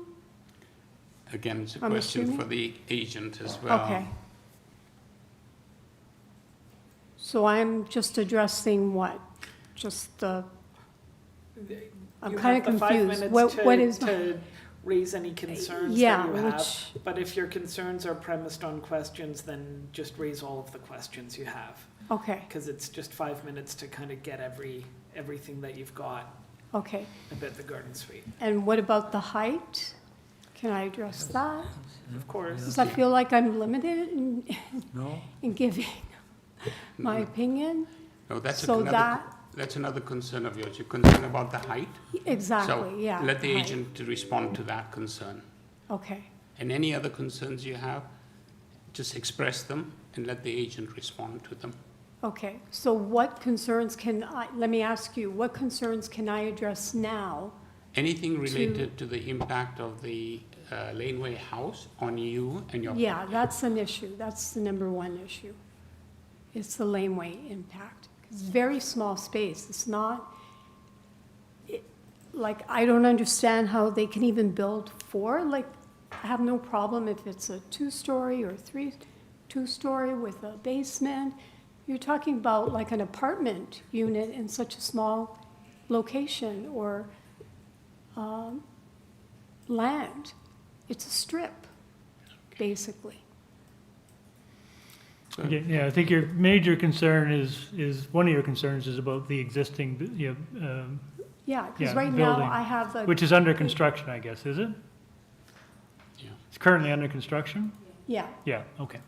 Again, it's a
I'm
question
assuming?
for the agent as well.
Okay. So I'm just addressing what? Just the, I'm
You
kind of
have the 5
confused.
minutes
What is,
to raise any concerns
yeah,
that you have.
which,
But if your concerns are premised on questions, then just raise all of the questions you have.
okay,
Because it's just 5 minutes to kind of get everything that you've got
okay.
about the garden suite.
And what about the height? Can I address that?
Of course.
Because I feel like I'm limited in,
No?
in giving my opinion.
No,
So
that's another concern of yours. You're concerned about the height?
Exactly, yeah.
So let the
height.
agent to respond to that concern.
Okay,
And any other concerns you have, just express them and let the agent respond to them.
okay. So what concerns let me ask you, what concerns can I address now?
Anything related to the impact of the laneway house on you and your.
Yeah, that's an issue. That's the number one issue. It's the laneway impact. It's very small space. It's not, like, I don't understand how they can even build 4. Like, I have no problem if it's a 2-story or 2-story with a basement. You're talking about like an apartment unit in such a small location or land. It's a strip, basically.
Okay, yeah, I think your major concern is, one of your concerns is about the existing,
Yeah, because
Yeah,
right now
building,
I have the.
which is under construction, I guess, is it?
Yeah.
It's currently under construction?
Yeah,
Yeah, okay.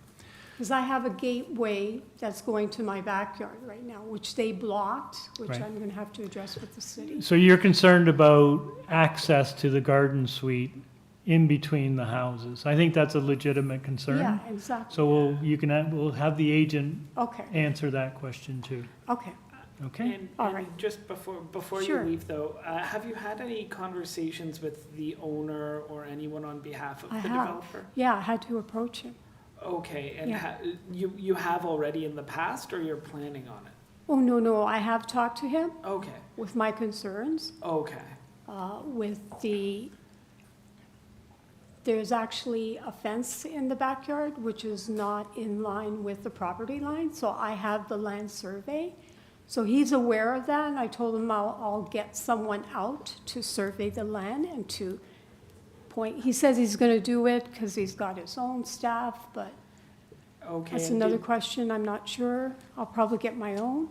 because I have a gateway that's going to my backyard right now, which they blocked, which
Right.
I'm going to have to address with the city.
So you're concerned about access to the garden suite in between the houses. I think that's a legitimate concern.
Yeah, exactly.
So we'll have the agent
Okay,
answer that question too,
okay.
okay?
And,
All
and
right.
just before you
Sure.
leave though, have you had any conversations with the owner or anyone on behalf of
I
the
have.
developer?
Yeah, I had to approach him.
Okay, and
Yeah.
you have already in the past, or you're planning on it?
Oh, no, I have talked to him
Okay,
with my concerns,
okay,
with there's actually a fence in the backyard, which is not in line with the property line, so I have the land survey. So he's aware of that, and I told him I'll get someone out to survey the land and to point, he says he's gonna do it because he's got his own staff, but
okay.
that's
and
another question, I'm not sure. I'll probably get my own.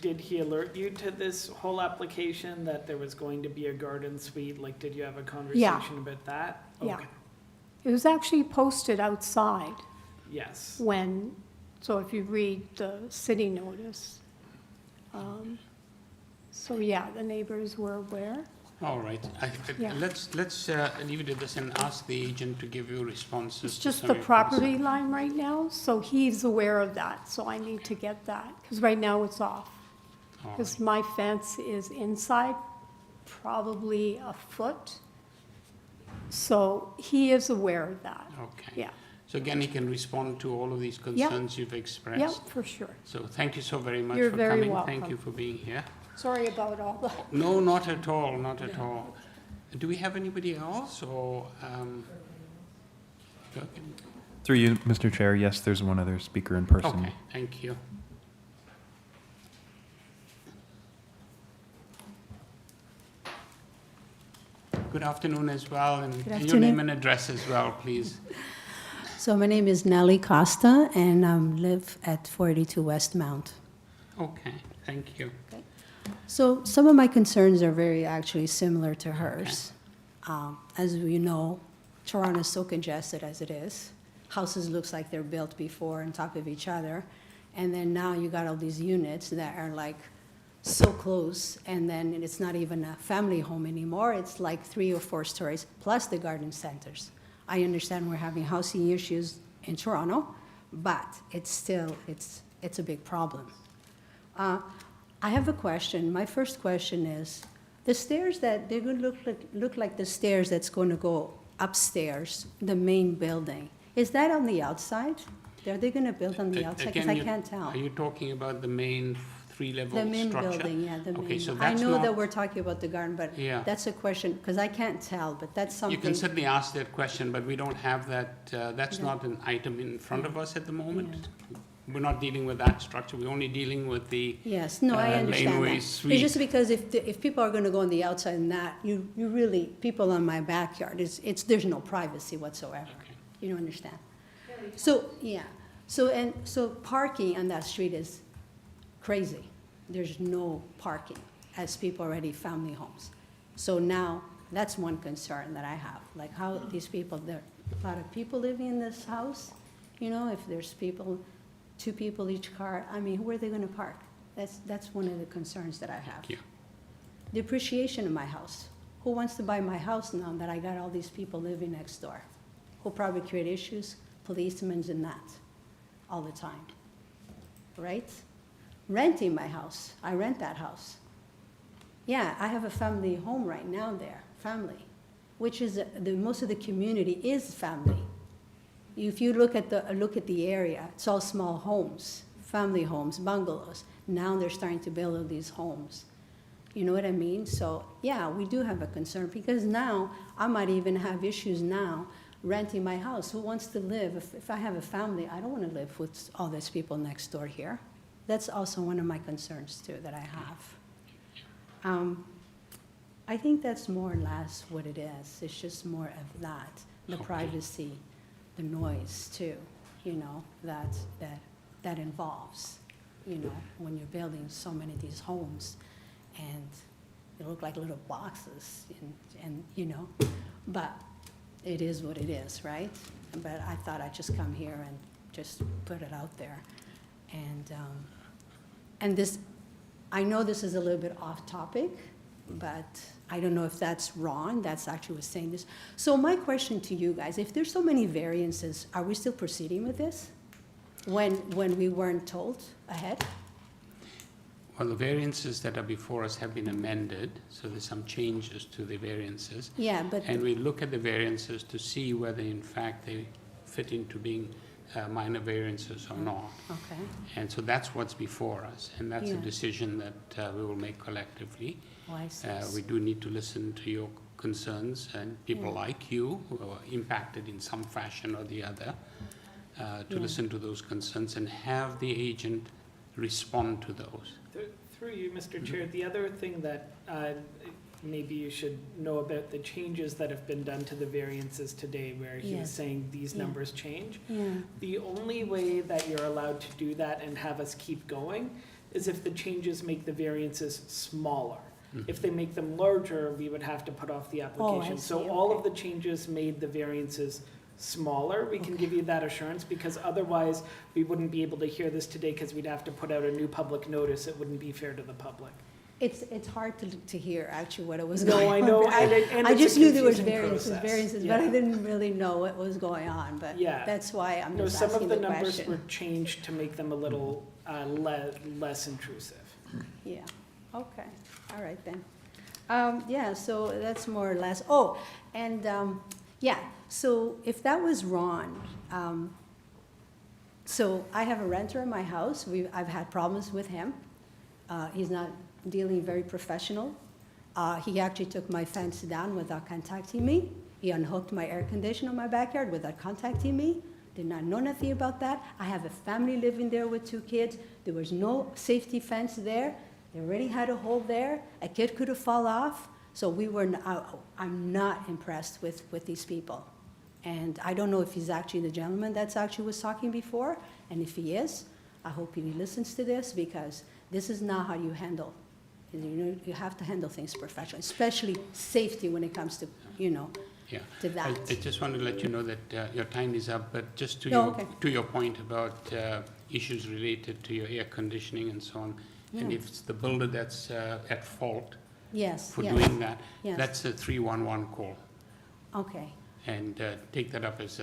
Did he alert you to this whole application, that there was going to be a garden suite? Like, did you have a conversation about that?
Yeah.
Okay.
It was actually posted outside
Yes.
when, so if you read the city notice. So yeah, the neighbors were aware.
All right.
Yeah.
Let's leave it at this and ask the agent to give you responses.
It's
to
just
some
the
of your
property
concerns.
line right now, so he's aware of that, so I need to get that, because right now it's off.
All
Because my fence is inside, probably a foot. So he is aware of that,
right. Okay.
yeah.
So again, he can respond to all of these
Yeah.
concerns you've expressed.
Yep, for sure.
So thank you so very much
You're
for
very
coming.
welcome.
Thank you for being here.
Sorry about all that.
No, not at all, not at all. Do we have anybody else, or, okay,
Through you, Mr. Chair, yes, there's one other speaker in person.
okay, thank you. Good afternoon as well, and your
afternoon.
name and address as well, please.
So my name is Nellie Costa, and I live at 42 Westmount.
Okay, thank you.
So some of my concerns are very actually similar to hers. As we know, Toronto is so congested as it is. Houses looks like they're built before on top of each other. And then now you got all these units that are like so close, and then it's not even a family home anymore. It's like 3 or 4 stories, plus the garden centers. I understand we're having housing issues in Toronto, but it's still, it's a big problem. I have a question. My first question is, the stairs that, they're going to look like the stairs that's going to go upstairs, the main building. Is that on the outside? Are they going to build on the outside? Because I can't tell.
Are you talking about the main 3-level
The main
structure?
building, yeah, the main.
Okay, so
I
that's
know that
not,
we're talking about the garden, but
Yeah.
that's a question, because I can't tell, but that's
you
something.
can certainly ask that question, but we don't have that, that's
Yeah.
not an item in front of us at the moment. We're not dealing with that structure, we're only dealing with the
Yes, no, I understand
laneway
that.
suite.
It's just because if people are gonna go on the outside and that, you really, people on my backyard, there's no privacy whatsoever.
Okay.
You don't understand? So, yeah, so parking on that street is crazy. There's no parking, as people already family homes. So now, that's one concern that I have, like how these people, there are a lot of people living in this house, you know, if there's people, 2 people each car, I mean, where are they gonna park? That's one of the concerns that I have.
Thank you.
The appreciation of my house. Who wants to buy my house now that I got all these people living next door? Who'll probably create issues, policemen and that, all the time, right? Renting my house, I rent that house. Yeah, I have a family home right now there, family, which is, most of the community is family. If you look at the area, it's all small homes, family homes, bungalows. Now they're starting to build all these homes. You know what I mean? So, yeah, we do have a concern, because now, I might even have issues now renting my house. Who wants to live? If I have a family, I don't want to live with all these people next door here. That's also one of my concerns too that I have. I think that's more or less what it is. It's just more of that, the privacy, the noise too, that involves, when you're building so many of these homes and they look like little boxes and but it is what it is, right? But I thought I'd just come here and just put it out there. And this, I know this is a little bit off topic, but I don't know if that's wrong. That's actually was saying this. So my question to you guys, if there's so many variances, are we still proceeding with this when we weren't told ahead?
Well, the variances that are before us have been amended, so there's some changes to the variances.
Yeah, but.
And we look at the variances to see whether in fact they fit into being minor variances or not.
Okay.
And so that's what's before us, and that's a
Yeah.
decision that we will make collectively.
Oh, I see.
We do need to listen to your concerns and people
Yeah.
like you who are impacted in some fashion or the other, to
Yeah.
listen to those concerns and have the agent respond to those.
Through you, Mr. Chair, the other thing that maybe you should know about the changes that have been done to the variances today, where he was
Yes.
saying these
Yeah.
numbers change.
Yeah.
The only way that you're allowed to do that and have us keep going is if the changes make the variances smaller.
Mhm.
If they make them larger, we would have to put off the application. So
see,
all of
okay.
the changes made the variances smaller. We can
Okay.
give you that assurance, because otherwise we wouldn't be able to hear this today, because we'd have to put out a new public notice. It wouldn't be fair to the public.
It's hard to hear actually what it was
No,
going on.
I know,
I
and
I
it's a
just knew there was
confusing
variances,
process.
but I
Yeah.
didn't really know what was going on, but
Yeah.
that's why I'm
No,
just
some of
asking
the
the
numbers were
question.
changed to make them a little less intrusive.
Yeah, okay, all right then. Yeah, so that's more or less, and, yeah, so if that was Ron, so I have a renter in my house, I've had problems with him. He's not dealing very professional. He actually took my fence down without contacting me. He unhooked my air conditioner in my backyard without contacting me. Did not know nothing about that. I have a family living there with 2 kids. There was no safety fence there. They already had a hole there. A kid could have fallen off. So I'm not impressed with these people. And I don't know if he's actually the gentleman that's actually was talking before. And if he is, I hope he listens to this, because this is not how you handle. You have to handle things professionally, especially safety when it comes to,
Yeah.
to that.
I just want to let you know that your time is up, but just to
Oh, okay.
your point about issues related to your air conditioning and so on, and
Yeah.
if it's the builder that's at fault
Yes,
for
yes,
doing that,
yes.
that's a 311 call.
Okay.
And take that up as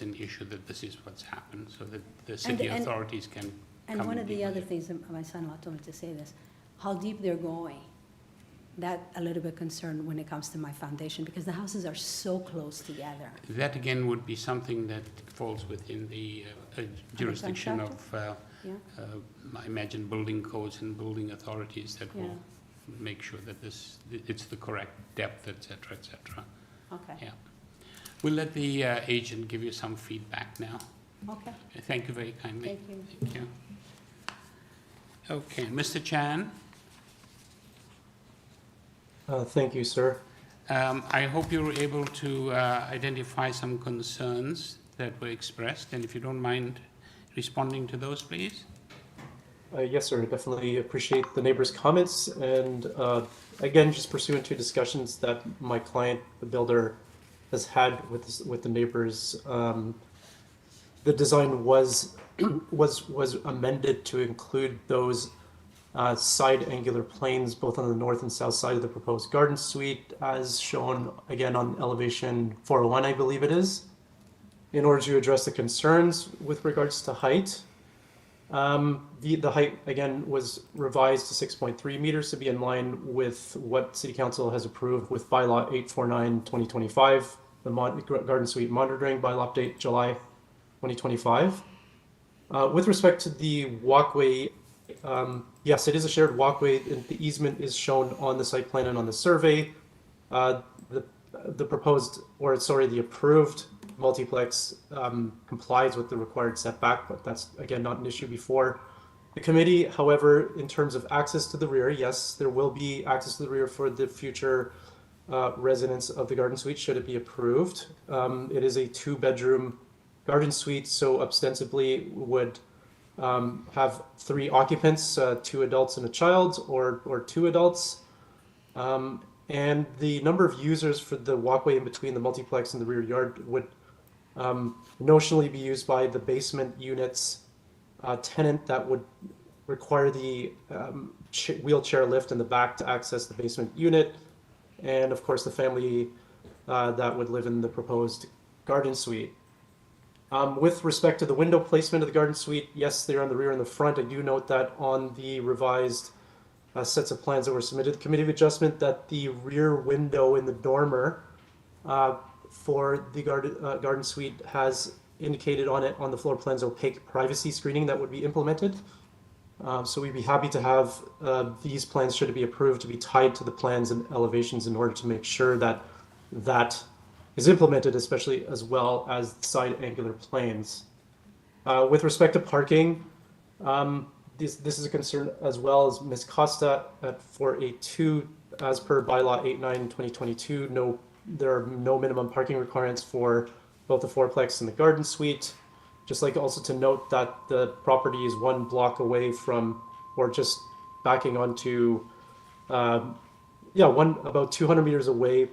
an issue, that this is what's happened, so that the city
and-
authorities can come
And one of
deal
the
with
other
it.
things, that my son-in-law told me to say this, how deep they're going. That a little bit concerned when it comes to my foundation, because the houses are so close together.
That again would be something that falls within the jurisdiction of,
Yeah,
I imagine, building codes and building authorities that
Yeah.
will make sure that it's the correct depth, et cetera, et cetera.
okay,
Yeah. We'll let the agent give you some feedback now.
okay,
Thank you very kindly.
thank you.
Thank you. Okay, Mr. Chan,
Thank you, sir.
I hope you were able to identify some concerns that were expressed, and if you don't mind responding to those, please.
Yes, sir. Definitely appreciate the neighbors' comments, and again, just pursuant to discussions that my client, the builder, has had with the neighbors. The design was amended to include those side angular planes, both on the north and south side of the proposed garden suite, as shown again on elevation 401, I believe it is, in order to address the concerns with regards to height. The height, again, was revised to 6.3 meters to be in line with what City Council has approved with bylaw 849/2025, the Garden Suite Monitoring Bylaw update July 2025. With respect to the walkway, yes, it is a shared walkway. The easement is shown on the site plan and on the survey. The proposed, or sorry, the approved multiplex complies with the required setback, but that's again not an issue before. The committee, however, in terms of access to the rear, yes, there will be access to the rear for the future residents of the garden suite should it be approved. It is a 2-bedroom garden suite, so ostensibly would have 3 occupants, 2 adults and a child, or 2 adults. And the number of users for the walkway in between the multiplex and the rear yard would notionally be used by the basement unit's tenant that would require the wheelchair lift in the back to access the basement unit, and of course the family that would live in the proposed garden suite. With respect to the window placement of the garden suite, yes, they're on the rear and the front. I do note that on the revised sets of plans that were submitted to the Committee of Adjustment, that the rear window in the dormer for the garden suite has indicated on it on the floor plans opaque privacy screening that would be implemented. So we'd be happy to have these plans, should it be approved, to be tied to the plans and elevations in order to make sure that that is implemented, especially as well as side angular planes. With respect to parking, this is a concern as well as Ms. Costa at 4A2, as per bylaw 89/2022. There are no minimum parking requirements for both the fourplex and the garden suite. Just like also to note that the property is 1 block away from, or just backing onto, about 200 meters away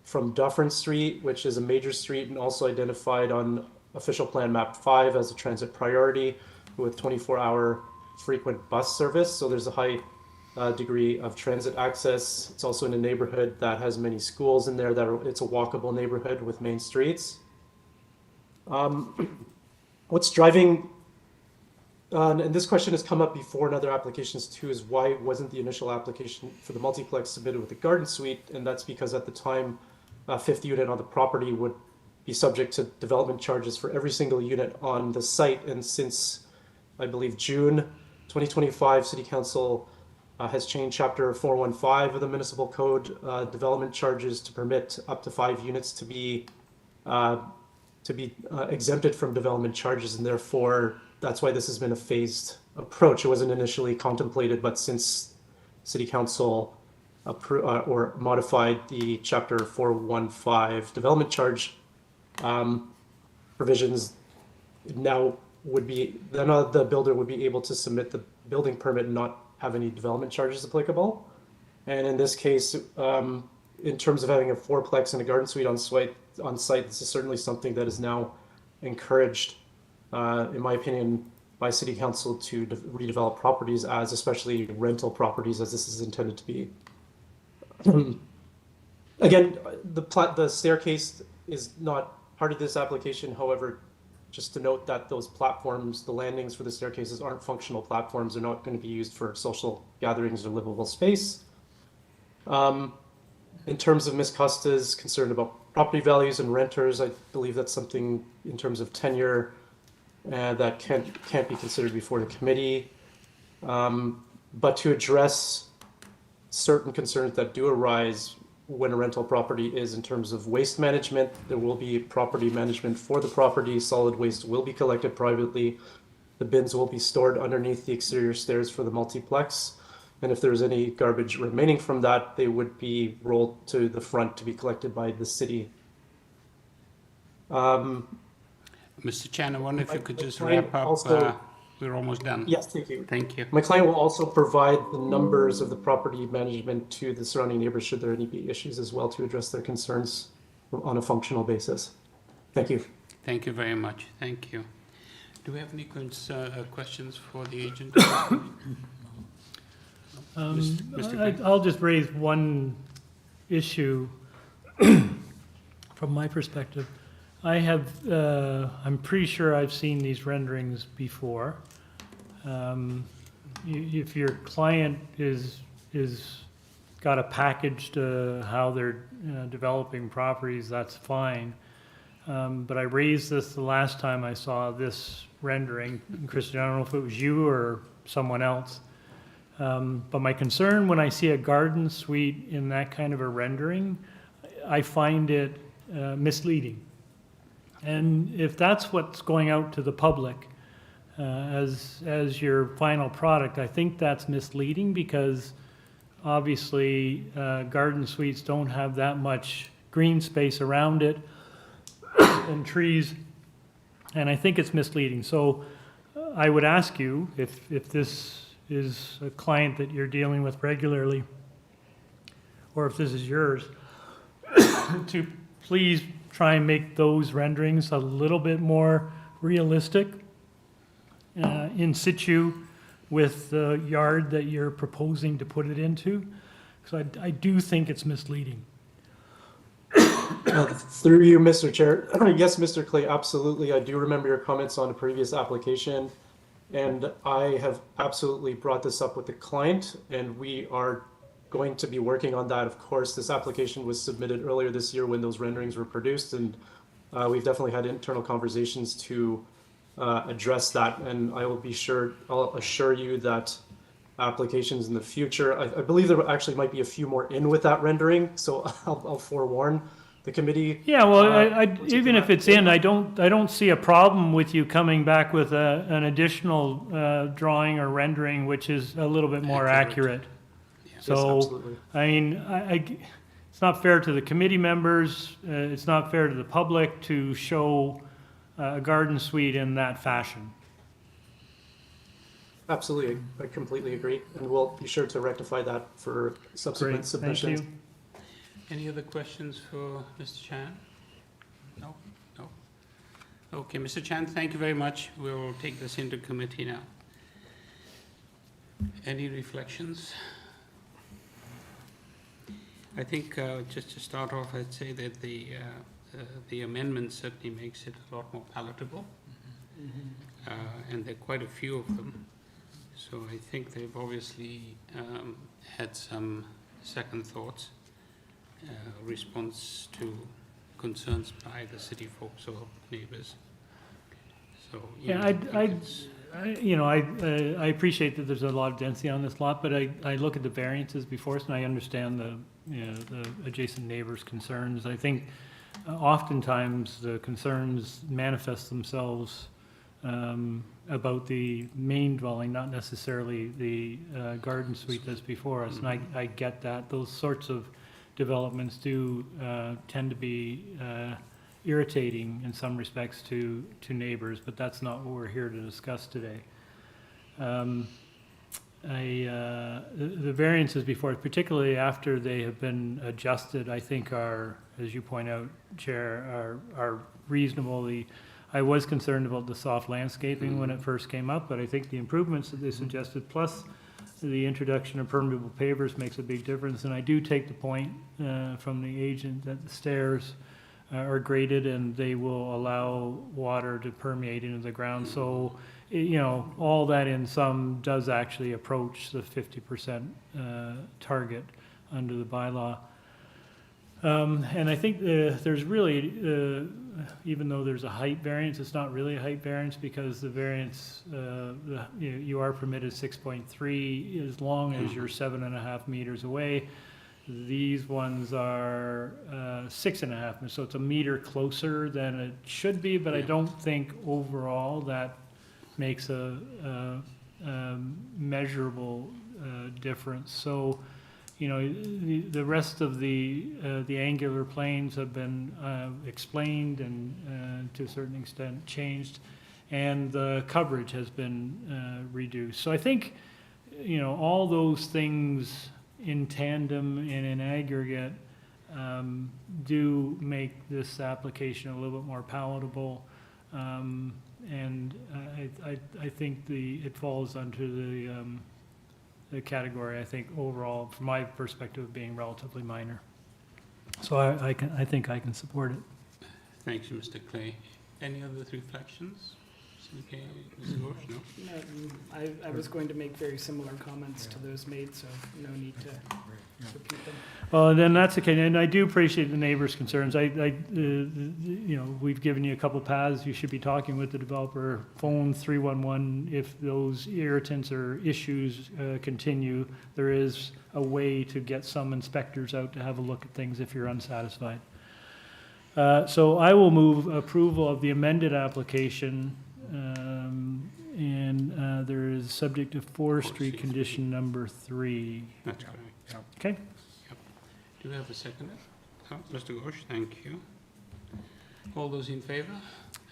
from Dufferin Street, which is a major street and also identified on official plan map 5 as a transit priority with 24-hour frequent bus service. So there's a high degree of transit access. It's also in a neighborhood that has many schools in there. It's a walkable neighborhood with main streets. What's driving, and this question has come up before in other applications too, is why wasn't the initial application for the multiplex submitted with the garden suite? And that's because at the time, a 5th unit on the property would be subject to development charges for every single unit on the site. And since, I believe, June 2025, City Council has changed Chapter 415 of the Municipal Code, development charges to permit up to 5 units to be exempted from development charges, and therefore that's why this has been a phased approach. It wasn't initially contemplated, but since City Council or modified the Chapter 415 development charge provisions, now the builder would be able to submit the building permit and not have any development charges applicable. And in this case, in terms of having a fourplex and a garden suite on site, this is certainly something that is now encouraged, in my opinion, by City Council to redevelop properties, as especially rental properties, as this is intended to be. Again, the staircase is not part of this application. However, just to note that those platforms, the landings for the staircases, aren't functional platforms. They're not going to be used for social gatherings or livable space. In terms of Ms. Costa's concern about property values and renters, I believe that's something in terms of tenure that can't be considered before the committee. But to address certain concerns that do arise when a rental property is in terms of waste management, there will be property management for the property. Solid waste will be collected privately. The bins will be stored underneath the exterior stairs for the multiplex. And if there's any garbage remaining from that, they would be rolled to the front to be collected by the city.
Mr. Chan, I wonder if you could just wrap up. We're almost done.
Yes, thank you.
Thank you.
My client will also provide the numbers of the property management to the surrounding neighbors should there be issues as well, to address their concerns on a functional basis. Thank you.
Thank you very much. Thank you. Do we have any questions for the agent?
I'll just raise one issue from my perspective. I'm pretty sure I've seen these renderings before. If your client is got a package to how they're developing properties, that's fine. But I raised this the last time I saw this rendering. Christian, I don't know if it was you or someone else. But my concern when I see a garden suite in that kind of a rendering, I find it misleading. And if that's what's going out to the public, as your final product. I think that's misleading because obviously garden suites don't have that much green space around it and trees, and I think it's misleading. So I would ask you, if this is a client that you're dealing with regularly, or if this is yours, to please try and make those renderings a little bit more realistic, in situ with the yard that you're proposing to put it into. So I do think it's misleading.
Through you, Mr. Chair. Yes, Mr. Clay, absolutely. I do remember your comments on a previous application, and I have absolutely brought this up with the client, and we are going to be working on that. Of course, this application was submitted earlier this year when those renderings were produced, and we've definitely had internal conversations to address that, and I'll assure you that applications in the future, I believe there actually might be a few more in with that rendering, so I'll forewarn the committee.
Yeah, well, even if it's in, I don't see a problem with you coming back with an additional drawing or rendering which is a little bit more accurate. So,
absolutely.
I mean, it's not fair to the committee members, it's not fair to the public to show a garden suite in that fashion.
Absolutely, I completely agree, and we'll be sure to rectify that for subsequent
Great,
submissions.
thank you.
Any other questions for Mr. Chan? No? No? Okay, Mr. Chan, thank you very much. We'll take this into committee now. Any reflections? I think just to start off, I'd say that the amendment certainly makes it a lot more palatable, and there are quite a few of them. So I think they've obviously had some second thoughts, response to concerns by the city folks or neighbors. So
Yeah, I appreciate that there's a lot of density on this lot, but I look at the variances before us and I understand the adjacent neighbors' concerns. I think oftentimes the concerns manifest themselves about the main dwelling, not necessarily the garden suite that's before us. And I get that. Those sorts of developments do tend to be irritating in some respects to neighbors, but that's not what we're here to discuss today. The variances before, particularly after they have been adjusted, I think are, as you point out, Chair, are reasonable. I was concerned about the soft landscaping when it first came up, but I think the improvements that they suggested, plus the introduction of permeable pavers, makes a big difference. And I do take the point from the agent that the stairs are graded and they will allow water to permeate into the ground. So, all that in sum does actually approach the 50% target under the bylaw. And I think there's really, even though there's a height variance, it's not really a height variance because the variance, you are permitted 6.3 as long as you're 7.5 meters away. These ones are 6.5, so it's a meter closer than it should be, but I don't think overall that makes a measurable difference. So, the rest of the angular planes have been explained and to a certain extent changed, and the coverage has been reduced. So I think, all those things in tandem and in aggregate do make this application a little bit more palatable. And I think it falls under the category, I think, overall, from my perspective, of being relatively minor. So I think I can support it.
Thank you, Mr. Clay. Any other reflections? Okay, Mr. Ghosh, no?
No, I was going to make very similar comments to those made, so no need to repeat them.
Well, then that's okay, and I do appreciate the neighbors' concerns. We've given you a couple paths. You should be talking with the developer. Phone 311 if those irritants or issues continue. There is a way to get some inspectors out to have a look at things if you're unsatisfied. So I will move approval of the amended application and there is subject to forestry condition number 3.
That's correct, yep.
Okay?
Do we have a seconder? Oh, Mr. Ghosh, thank you. All those in favor?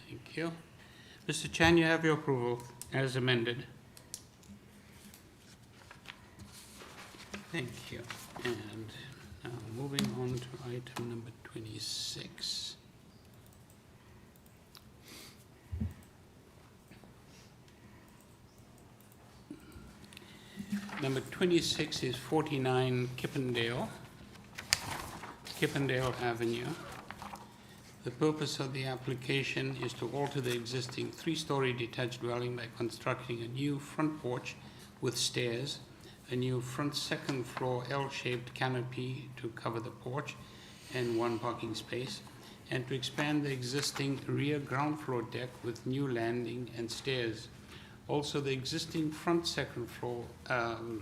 Thank you. Mr. Chan, you have your approval as amended. Thank you. And now moving on to item number 26. Number 26 is 49 Kippendale Avenue. The purpose of the application is to alter the existing 3-story detached dwelling by constructing a new front porch with stairs, a new front second floor L-shaped canopy to cover the porch and 1 parking space, and to expand the existing rear ground floor deck with new landing and stairs. Also, the existing front second floor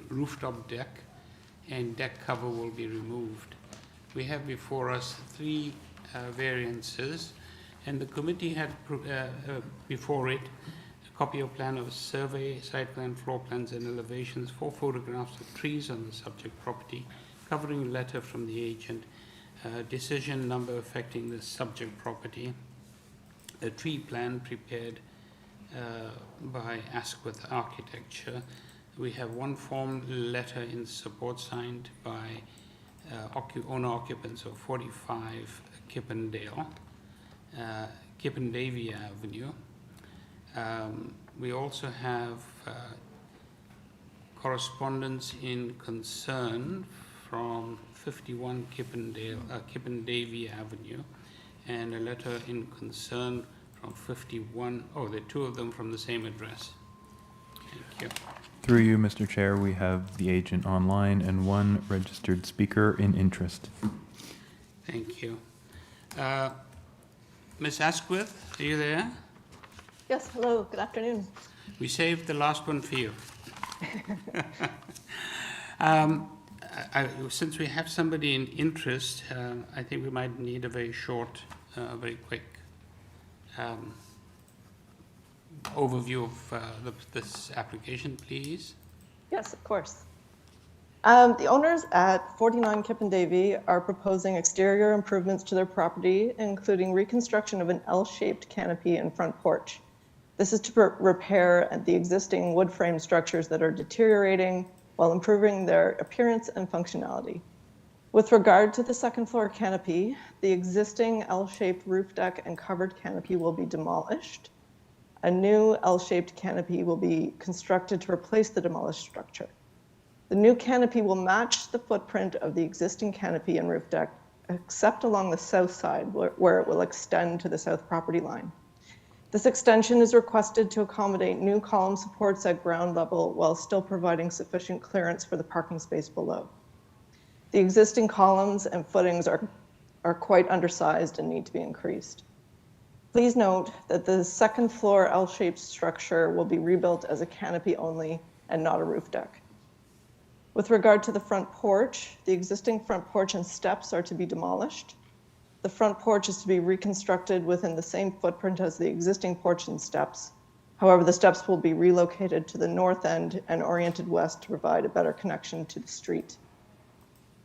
rooftop deck and deck cover will be removed. We have before us 3 variances, and the committee had before it a copy of plan of survey, site plan, floor plans, and elevations, 4 photographs of trees on the subject property, covering letter from the agent, decision number affecting the subject property, a tree plan prepared by Asquith Architecture. We have 1 form letter in support signed by owner occupants of 45 Kippendavie Avenue. We also have correspondence in concern from 51 Kippendavie Avenue, and a letter in concern from 51, the 2 of them from the same address. Thank you.
Through you, Mr. Chair, we have the agent online and 1 registered speaker in interest.
Thank you. Ms. Asquith, are you there?
Yes, hello, good afternoon.
We saved the last one for you. Since we have somebody in interest, I think we might need a very short, very quick overview of this application, please.
Yes, of course. The owners at 49 Kippendavie are proposing exterior improvements to their property, including reconstruction of an L-shaped canopy and front porch. This is to repair the existing wood frame structures that are deteriorating while improving their appearance and functionality. With regard to the second floor canopy, the existing L-shaped roof deck and covered canopy will be demolished. A new L-shaped canopy will be constructed to replace the demolished structure. The new canopy will match the footprint of the existing canopy and roof deck, except along the south side, where it will extend to the south property line. This extension is requested to accommodate new column supports at ground level while still providing sufficient clearance for the parking space below. The existing columns and footings are quite undersized and need to be increased. Please note that the second floor L-shaped structure will be rebuilt as a canopy only and not a roof deck. With regard to the front porch, the existing front porch and steps are to be demolished. The front porch is to be reconstructed within the same footprint as the existing porch and steps. However, the steps will be relocated to the north end and oriented west to provide a better connection to the street.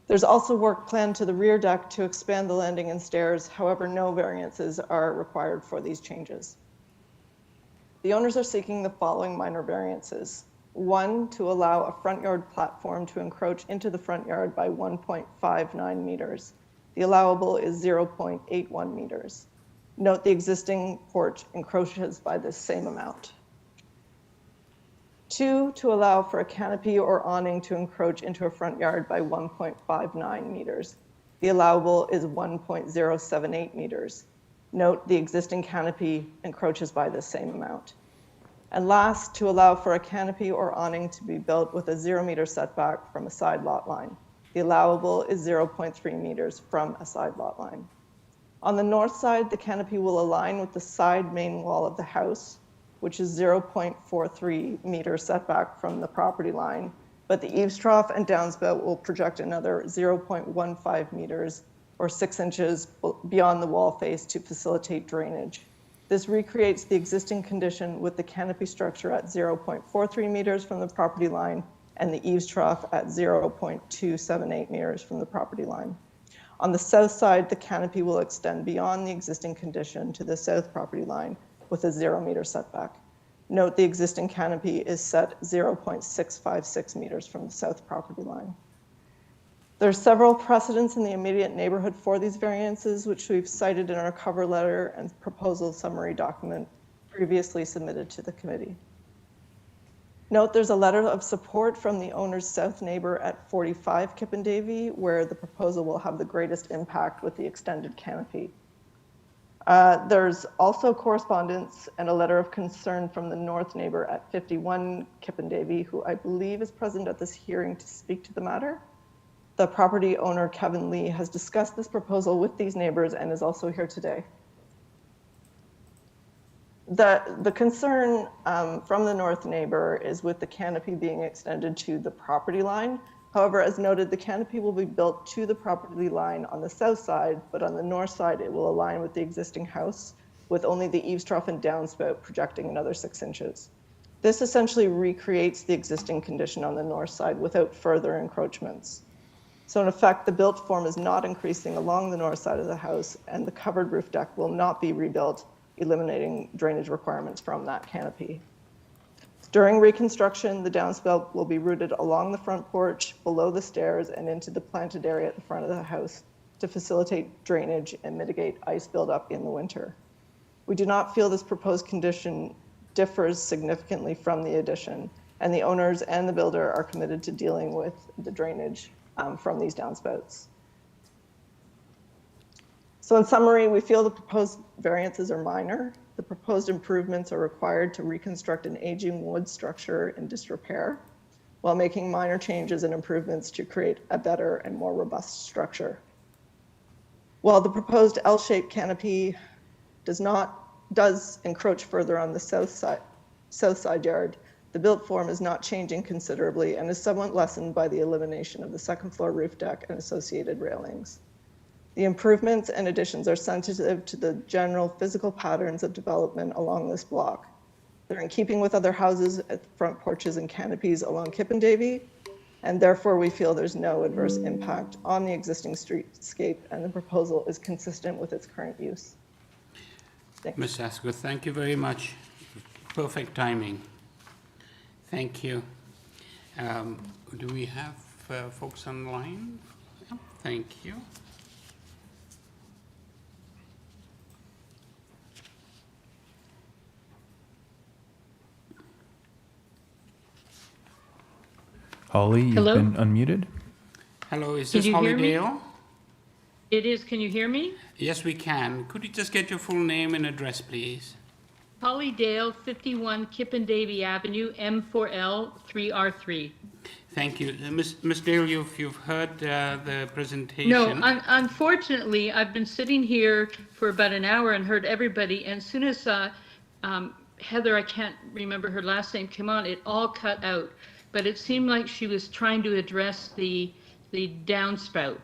There's also work planned to the rear deck to expand the landing and stairs. However, no variances are required for these changes. The owners are seeking the following minor variances. 1, to allow a front yard platform to encroach into the front yard by 1.59 meters. The allowable is 0.81 meters. Note the existing porch encroaches by the same amount. 2, to allow for a canopy or awning to encroach into a front yard by 1.59 meters. The allowable is 1.078 meters. Note the existing canopy encroaches by the same amount. And last, to allow for a canopy or awning to be built with a 0 meter setback from a side lot line. The allowable is 0.3 meters from a side lot line. On the north side, the canopy will align with the side main wall of the house, which is 0.43 meter setback from the property line, but the eaves trough and downspout will project another 0.15 meters or 6 inches beyond the wall face to facilitate drainage. This recreates the existing condition with the canopy structure at 0.43 meters from the property line and the eaves trough at 0.278 meters from the property line. On the south side, the canopy will extend beyond the existing condition to the south property line with a 0 meter setback. Note the existing canopy is set 0.656 meters from the south property line. There are several precedents in the immediate neighborhood for these variances, which we've cited in our cover letter and proposal summary document previously submitted to the committee. Note there's a letter of support from the owner's south neighbor at 45 Kippendavie, where the proposal will have the greatest impact with the extended canopy. There's also correspondence and a letter of concern from the north neighbor at 51 Kippendavie, who I believe is present at this hearing to speak to the matter. The property owner, Kevin Lee, has discussed this proposal with these neighbors and is also here today. The concern from the north neighbor is with the canopy being extended to the property line. However, as noted, the canopy will be built to the property line on the south side, but on the north side, it will align with the existing house, with only the eaves trough and downspout projecting another 6 inches. This essentially recreates the existing condition on the north side without further encroachments. So in effect, the built form is not increasing along the north side of the house, and the covered roof deck will not be rebuilt, eliminating drainage requirements from that canopy. During reconstruction, the downspout will be routed along the front porch, below the stairs, and into the planted area at the front of the house to facilitate drainage and mitigate ice buildup in the winter. We do not feel this proposed condition differs significantly from the addition, and the owners and the builder are committed to dealing with the drainage from these downspouts. So in summary, we feel the proposed variances are minor. The proposed improvements are required to reconstruct an aging wood structure in disrepair, while making minor changes and improvements to create a better and more robust structure. While the proposed L-shaped canopy does encroach further on the south side yard, the built form is not changing considerably and is somewhat lessened by the elimination of the second floor roof deck and associated railings. The improvements and additions are sensitive to the general physical patterns of development along this block. They're in keeping with other houses at front porches and canopies along Kippendavie, and therefore we feel there's no adverse impact on the existing streetscape, and the proposal is consistent with its current use.
Ms. Asquith, thank you very much. Perfect timing. Thank you. Do we have folks online? Yeah, thank you.
Holly, you've
Hello?
been unmuted.
Hello, is
Can
this
you
Holly
hear me?
Dale?
It is, can you hear me?
Yes, we can. Could you just get your full name and address, please?
Holly Dale, 51 Kippendavie Avenue, M4L 3R3.
Thank you. Ms. Dale, you've heard the presentation.
No, unfortunately, I've been sitting here for about an hour and heard everybody, and as soon as Heather, I can't remember her last name, came on, it all cut out. But it seemed like she was trying to address the downspout.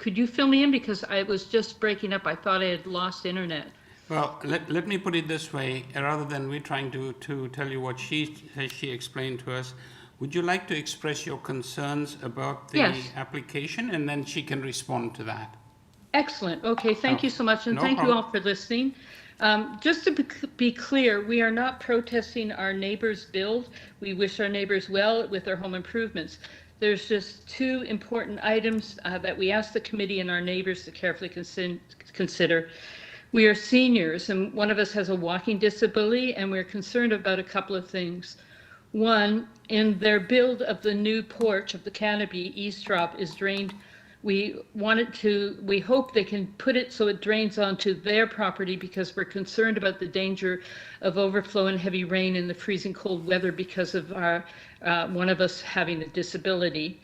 Could you fill me in, because I was just breaking up. I thought I had lost internet.
Well, let me put it this way, rather than we trying to tell you what she explained to us, would you like to express your concerns about the
Yes.
application, and then she can respond to that?
Excellent. Okay, thank you so much, and
No
thank you
problem.
all for listening. Just to be clear, we are not protesting our neighbors' build. We wish our neighbors well with their home improvements. There's just two important items that we ask the committee and our neighbors to carefully consider. We are seniors, and one of us has a walking disability, and we're concerned about a couple of things. One, in their build of the new porch of the canopy, eavesdrop is drained. We hope they can put it so it drains onto their property, because we're concerned about the danger of overflow and heavy rain in the freezing cold weather because of one of us having a disability.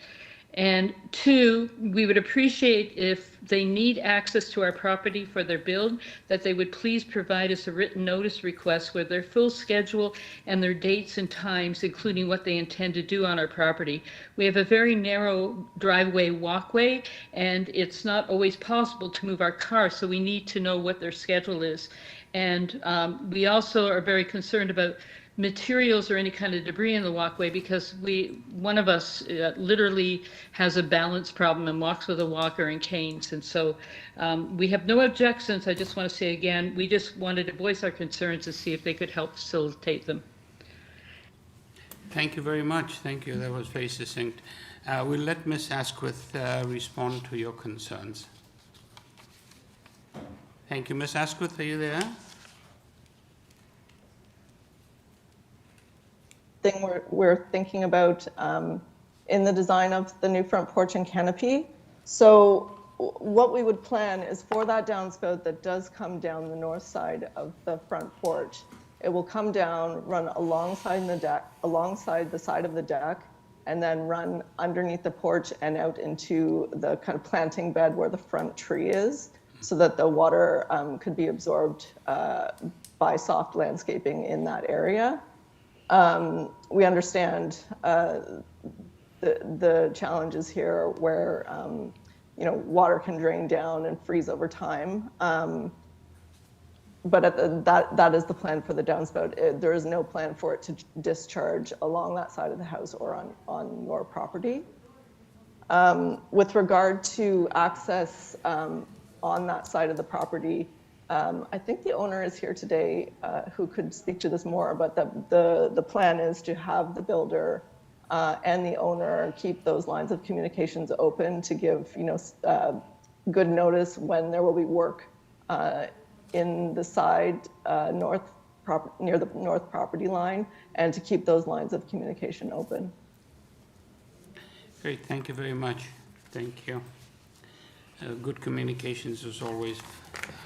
And two, we would appreciate if they need access to our property for their build, that they would please provide us a written notice request with their full schedule and their dates and times, including what they intend to do on our property. We have a very narrow driveway walkway, and it's not always possible to move our car, so we need to know what their schedule is. And we also are very concerned about materials or any kind of debris in the walkway, because one of us literally has a balance problem and walks with a walker and canes. And so we have no objections. I just want to say again, we just wanted to voice our concerns to see if they could help facilitate them.
Thank you very much. Thank you. That was very succinct. We'll let Ms. Asquith respond to your concerns. Thank you. Ms. Asquith, are you there?
Thing we're thinking about in the design of the new front porch and canopy. So what we would plan is for that downspout that does come down the north side of the front porch, it will come down, run alongside the deck, alongside the side of the deck, and then run underneath the porch and out into the kind of planting bed where the front tree is, so that the water could be absorbed by soft landscaping in that area. We understand the challenges here where water can drain down and freeze over time. But that is the plan for the downspout. There is no plan for it to discharge along that side of the house or on your property. With regard to access on that side of the property, I think the owner is here today who could speak to this more, but the plan is to have the builder and the owner keep those lines of communications open to give good notice when there will be work in the side near the north property line, and to keep those lines of communication open.
Great, thank you very much. Thank you. Good communications is always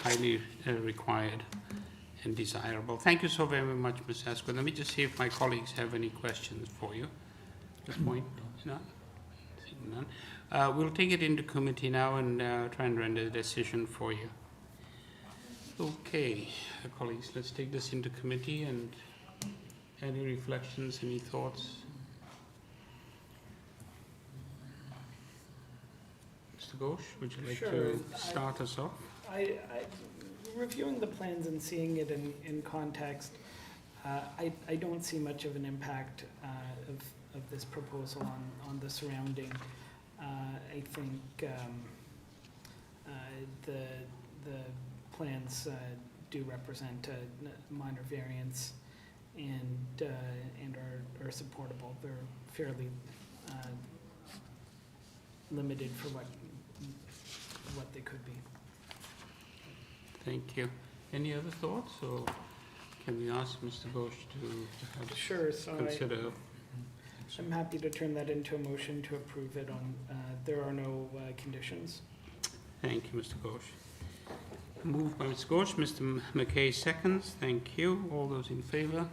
highly required and desirable. Thank you so very much, Ms. Asquith. Let me just see if my colleagues have any questions for you at this point. None? None. We'll take it into committee now and try and render a decision for you. Okay, colleagues, let's take this into committee. And any reflections, any thoughts? Mr. Ghosh, would you like to start us off?
Reviewing the plans and seeing it in context, I don't see much of an impact of this proposal on the surrounding. I think the plans do represent a minor variance and are supportable. They're fairly limited for what they could be.
Thank you. Any other thoughts, or can we ask Mr. Ghosh to
Sure, so
consider?
I'm happy to turn that into a motion to approve it on, there are no conditions.
Thank you, Mr. Ghosh. Moved by Mr. Ghosh, Mr. McKay seconds. Thank you. All those in favor?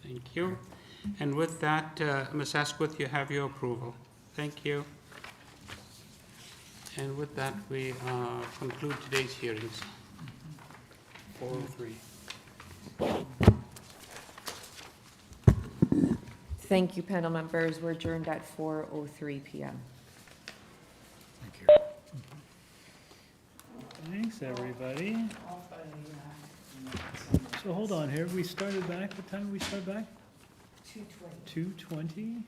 Thank you. And with that, Ms. Asquith, you have your approval. Thank you. And with that, we conclude today's hearings. 4:03.
Thank you, panel members. We're adjourned at 4:03 p.m.
Thank you.
Thanks, everybody. So hold on here. We started back. What time did we start back? 2:20. 2:20?